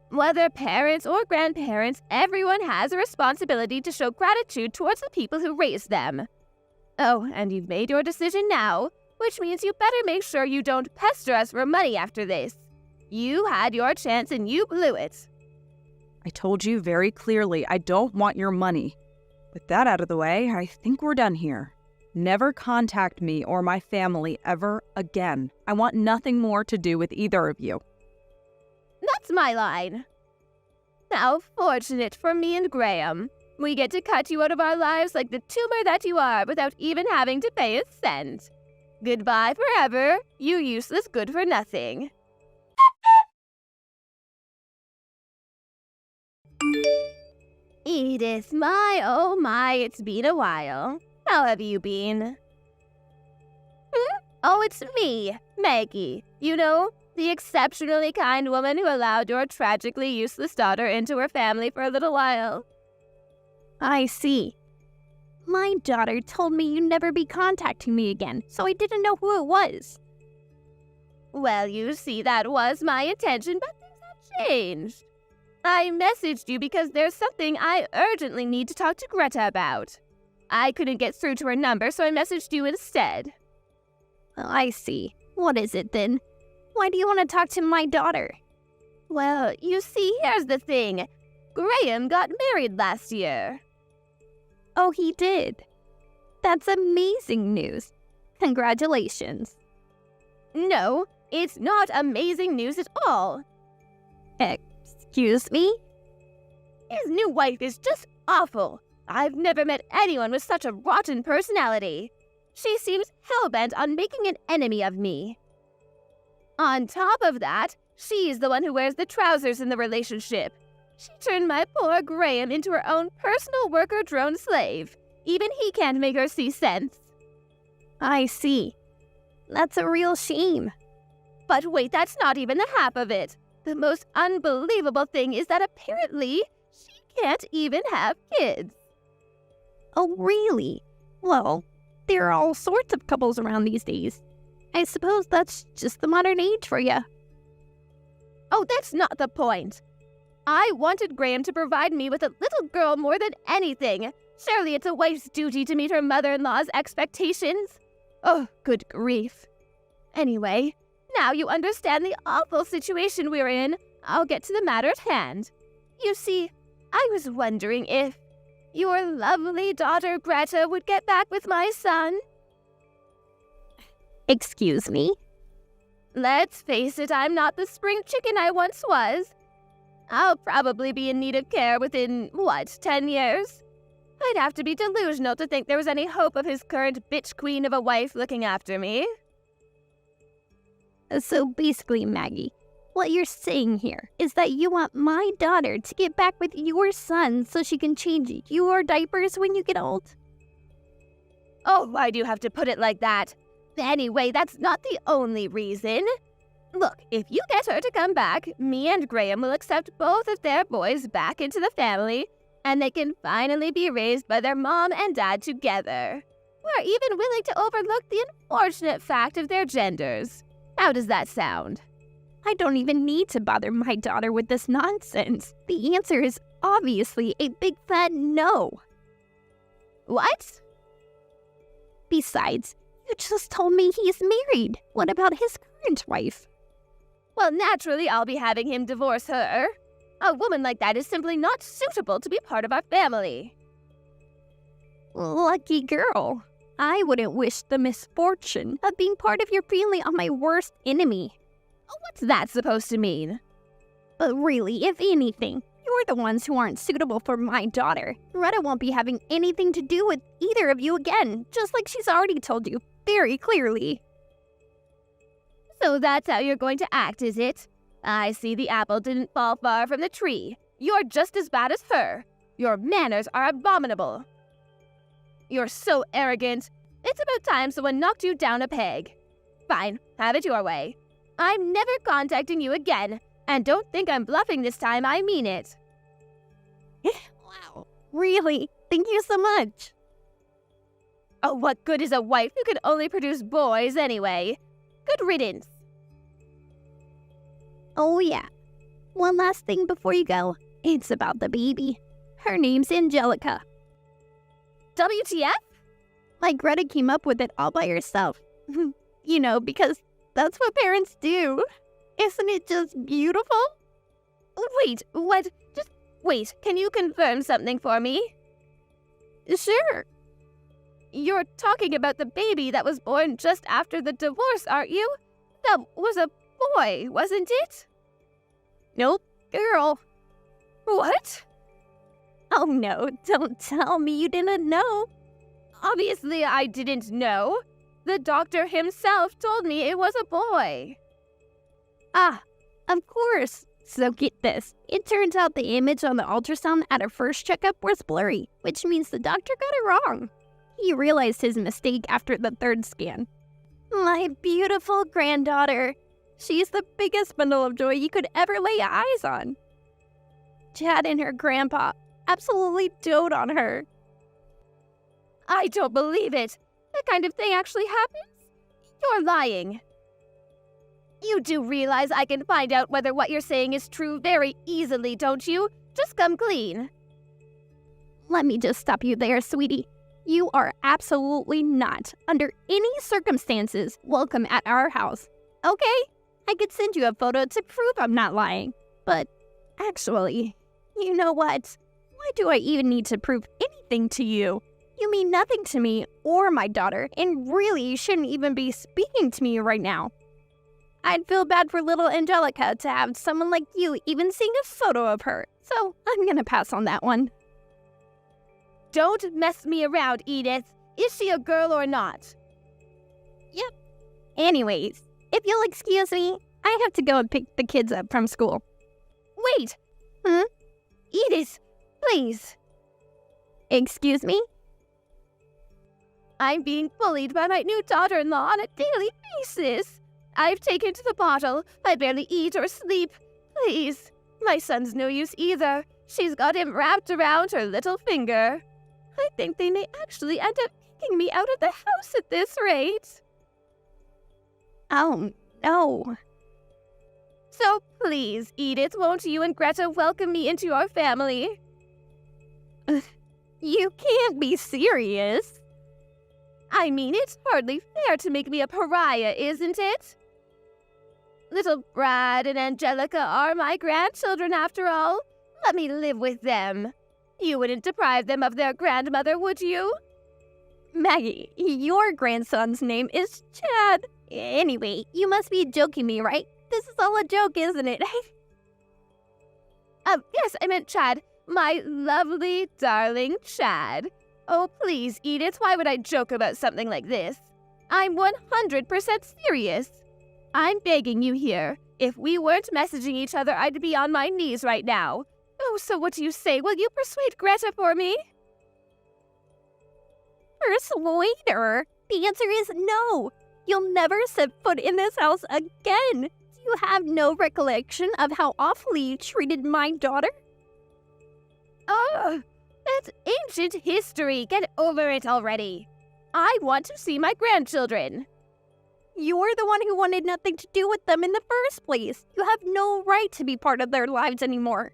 Whether parents or grandparents, everyone has a responsibility to show gratitude towards the people who raised them. Oh, and you've made your decision now, which means you better make sure you don't pester us for money after this. You had your chance and you blew it. I told you very clearly I don't want your money. With that out of the way, I think we're done here. Never contact me or my family ever again. I want nothing more to do with either of you. That's my line. How fortunate for me and Graham. We get to cut you out of our lives like the tumor that you are without even having to pay a cent. Goodbye forever, you useless good for nothing. Edith, my oh my, it's been a while. How have you been? Oh, it's me, Maggie. You know, the exceptionally kind woman who allowed your tragically useless daughter into her family for a little while. I see. My daughter told me you'd never be contacting me again, so I didn't know who it was. Well, you see, that was my intention, but things have changed. I messaged you because there's something I urgently need to talk to Greta about. I couldn't get through to her number, so I messaged you instead. I see. What is it then? Why do you want to talk to my daughter? Well, you see, here's the thing. Graham got married last year. Oh, he did. That's amazing news. Congratulations. No, it's not amazing news at all. Excuse me? His new wife is just awful. I've never met anyone with such a rotten personality. She seems hell-bent on making an enemy of me. On top of that, she's the one who wears the trousers in the relationship. She turned my poor Graham into her own personal worker drone slave. Even he can't make her see sense. I see. That's a real shame. But wait, that's not even the half of it. The most unbelievable thing is that apparently she can't even have kids. Oh, really? Well, there are all sorts of couples around these days. I suppose that's just the modern age for you. Oh, that's not the point. I wanted Graham to provide me with a little girl more than anything. Surely it's a wife's duty to meet her mother-in-law's expectations. Oh, good grief. Anyway, now you understand the awful situation we're in, I'll get to the matter at hand. You see, I was wondering if your lovely daughter Greta would get back with my son. Excuse me? Let's face it, I'm not the spring chicken I once was. I'll probably be in need of care within, 10 years? I'd have to be delusional to think there was any hope of his current bitch queen of a wife looking after me. So basically, Maggie, what you're saying here is that you want my daughter to get back with your son so she can change your diapers when you get old? Oh, why do you have to put it like that? Anyway, that's not the only reason. Look, if you get her to come back, me and Graham will accept both of their boys back into the family, and they can finally be raised by their mom and dad together. We're even willing to overlook the unfortunate fact of their genders. How does that sound? I don't even need to bother my daughter with this nonsense. The answer is obviously a big fat no. What? Besides, you just told me he's married. What about his current wife? Well, naturally, I'll be having him divorce her. A woman like that is simply not suitable to be part of our family. Lucky girl. I wouldn't wish the misfortune of being part of your family on my worst enemy. What's that supposed to mean? But really, if anything, you're the ones who aren't suitable for my daughter. Greta won't be having anything to do with either of you again, just like she's already told you very clearly. So that's how you're going to act, is it? I see the apple didn't fall far from the tree. You're just as bad as her. Your manners are abominable. You're so arrogant. It's about time someone knocked you down a peg. Fine, have it your way. I'm never contacting you again. And don't think I'm bluffing this time, I mean it. Wow, really? Thank you so much. Oh, what good is a wife who can only produce boys anyway? Good riddance. Oh yeah. One last thing before you go. It's about the baby. Her name's Angelica. WTF? Like Greta came up with it all by herself. You know, because that's what parents do. Isn't it just beautiful? Wait, what? Just wait, can you confirm something for me? Sure. You're talking about the baby that was born just after the divorce, aren't you? That was a boy, wasn't it? Nope, girl. What? Oh no, don't tell me you didn't know. Obviously I didn't know. The doctor himself told me it was a boy. Ah, of course. So get this. It turns out the image on the ultrasound at her first checkup was blurry, which means the doctor got it wrong. He realized his mistake after the third scan. My beautiful granddaughter. She's the biggest bundle of joy you could ever lay eyes on. Chad and her grandpa absolutely dote on her. I don't believe it. That kind of thing actually happens? You're lying. You do realize I can find out whether what you're saying is true very easily, don't you? Just come clean. Let me just stop you there, sweetie. You are absolutely not, under any circumstances, welcome at our house. Okay? I could send you a photo to prove I'm not lying. But actually, you know what? Why do I even need to prove anything to you? You mean nothing to me or my daughter, and really you shouldn't even be speaking to me right now. I'd feel bad for little Angelica to have someone like you even seeing a photo of her, so I'm gonna pass on that one. Don't mess me around, Edith. Is she a girl or not? Yep. Anyways, if you'll excuse me, I have to go and pick the kids up from school. Wait! Edith, please. Excuse me? I'm being bullied by my new daughter-in-law on a daily basis. I've taken to the bottle. I barely eat or sleep. Please. My son's no use either. She's got him wrapped around her little finger. I think they may actually end up kicking me out of the house at this rate. Oh, no. So please, Edith, won't you and Greta welcome me into your family? You can't be serious. I mean, it's hardly fair to make me a pariah, isn't it? Little Brad and Angelica are my grandchildren, after all. Let me live with them. You wouldn't deprive them of their grandmother, would you? Maggie, your grandson's name is Chad. Anyway, you must be joking me, right? This is all a joke, isn't it? Yes, I meant Chad. My lovely, darling Chad. Oh, please, Edith, why would I joke about something like this? I'm 100% serious. I'm begging you here. If we weren't messaging each other, I'd be on my knees right now. Oh, so what do you say? Will you persuade Greta for me? Persuade her? The answer is no. You'll never set foot in this house again. Do you have no recollection of how awfully you treated my daughter? Oh, that's ancient history. Get over it already. I want to see my grandchildren. You're the one who wanted nothing to do with them in the first place. You have no right to be part of their lives anymore.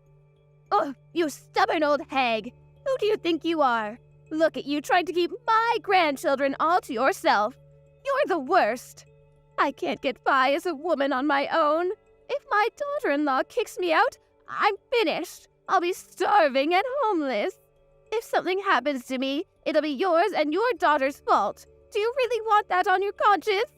Oh, you stubborn old hag! Who do you think you are? Look at you trying to keep my grandchildren all to yourself. You're the worst. I can't get by as a woman on my own. If my daughter-in-law kicks me out, I'm finished. I'll be starving and homeless. If something happens to me, it'll be yours and your daughter's fault. Do you really want that on your conscience?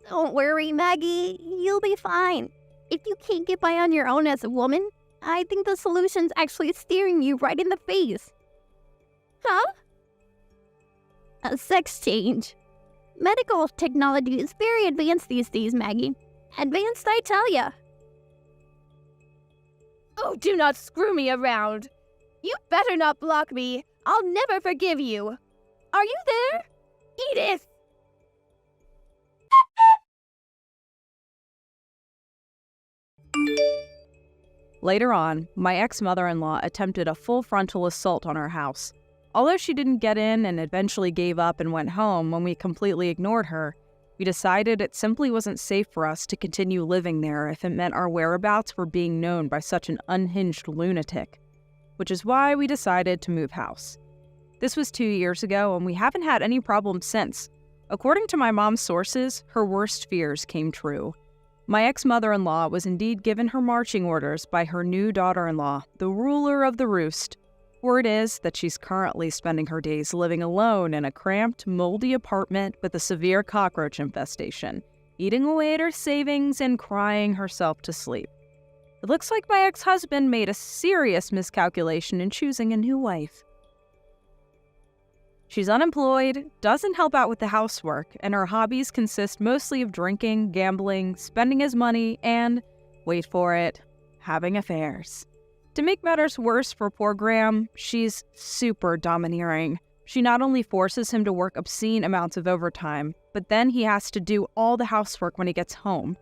Don't worry, Maggie. You'll be fine. If you can't get by on your own as a woman, I think the solution's actually staring you right in the face. Huh? A sex change. Medical technology is very advanced these days, Maggie. Advanced, I tell ya. Oh, do not screw me around. You better not block me. I'll never forgive you. Are you there? Edith! Later on, my ex-mother-in-law attempted a full frontal assault on our house. Although she didn't get in and eventually gave up and went home when we completely ignored her, we decided it simply wasn't safe for us to continue living there if it meant our whereabouts were being known by such an unhinged lunatic, which is why we decided to move house. This was 2 years ago, and we haven't had any problems since. According to my mom's sources, her worst fears came true. My ex-mother-in-law was indeed given her marching orders by her new daughter-in-law, the ruler of the roost. Word is that she's currently spending her days living alone in a cramped, moldy apartment with a severe cockroach infestation, eating away at her savings and crying herself to sleep. It looks like my ex-husband made a serious miscalculation in choosing a new wife. She's unemployed, doesn't help out with the housework, and her hobbies consist mostly of drinking, gambling, spending his money, and, wait for it, having affairs. To make matters worse for poor Graham, she's super domineering. She not only forces him to work obscene amounts of overtime, but then he has to do all the housework when he gets home.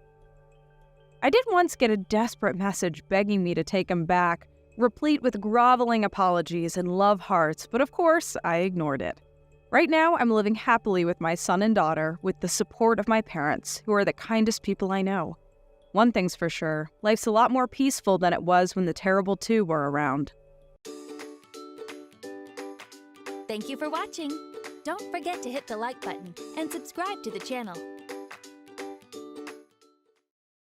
I did once get a desperate message begging me to take him back, replete with groveling apologies and love hearts, but of course, I ignored it. Right now, I'm living happily with my son and daughter with the support of my parents, who are the kindest people I know. One thing's for sure, life's a lot more peaceful than it was when the terrible two were around. Thank you for watching. Don't forget to hit the like button and subscribe to the channel.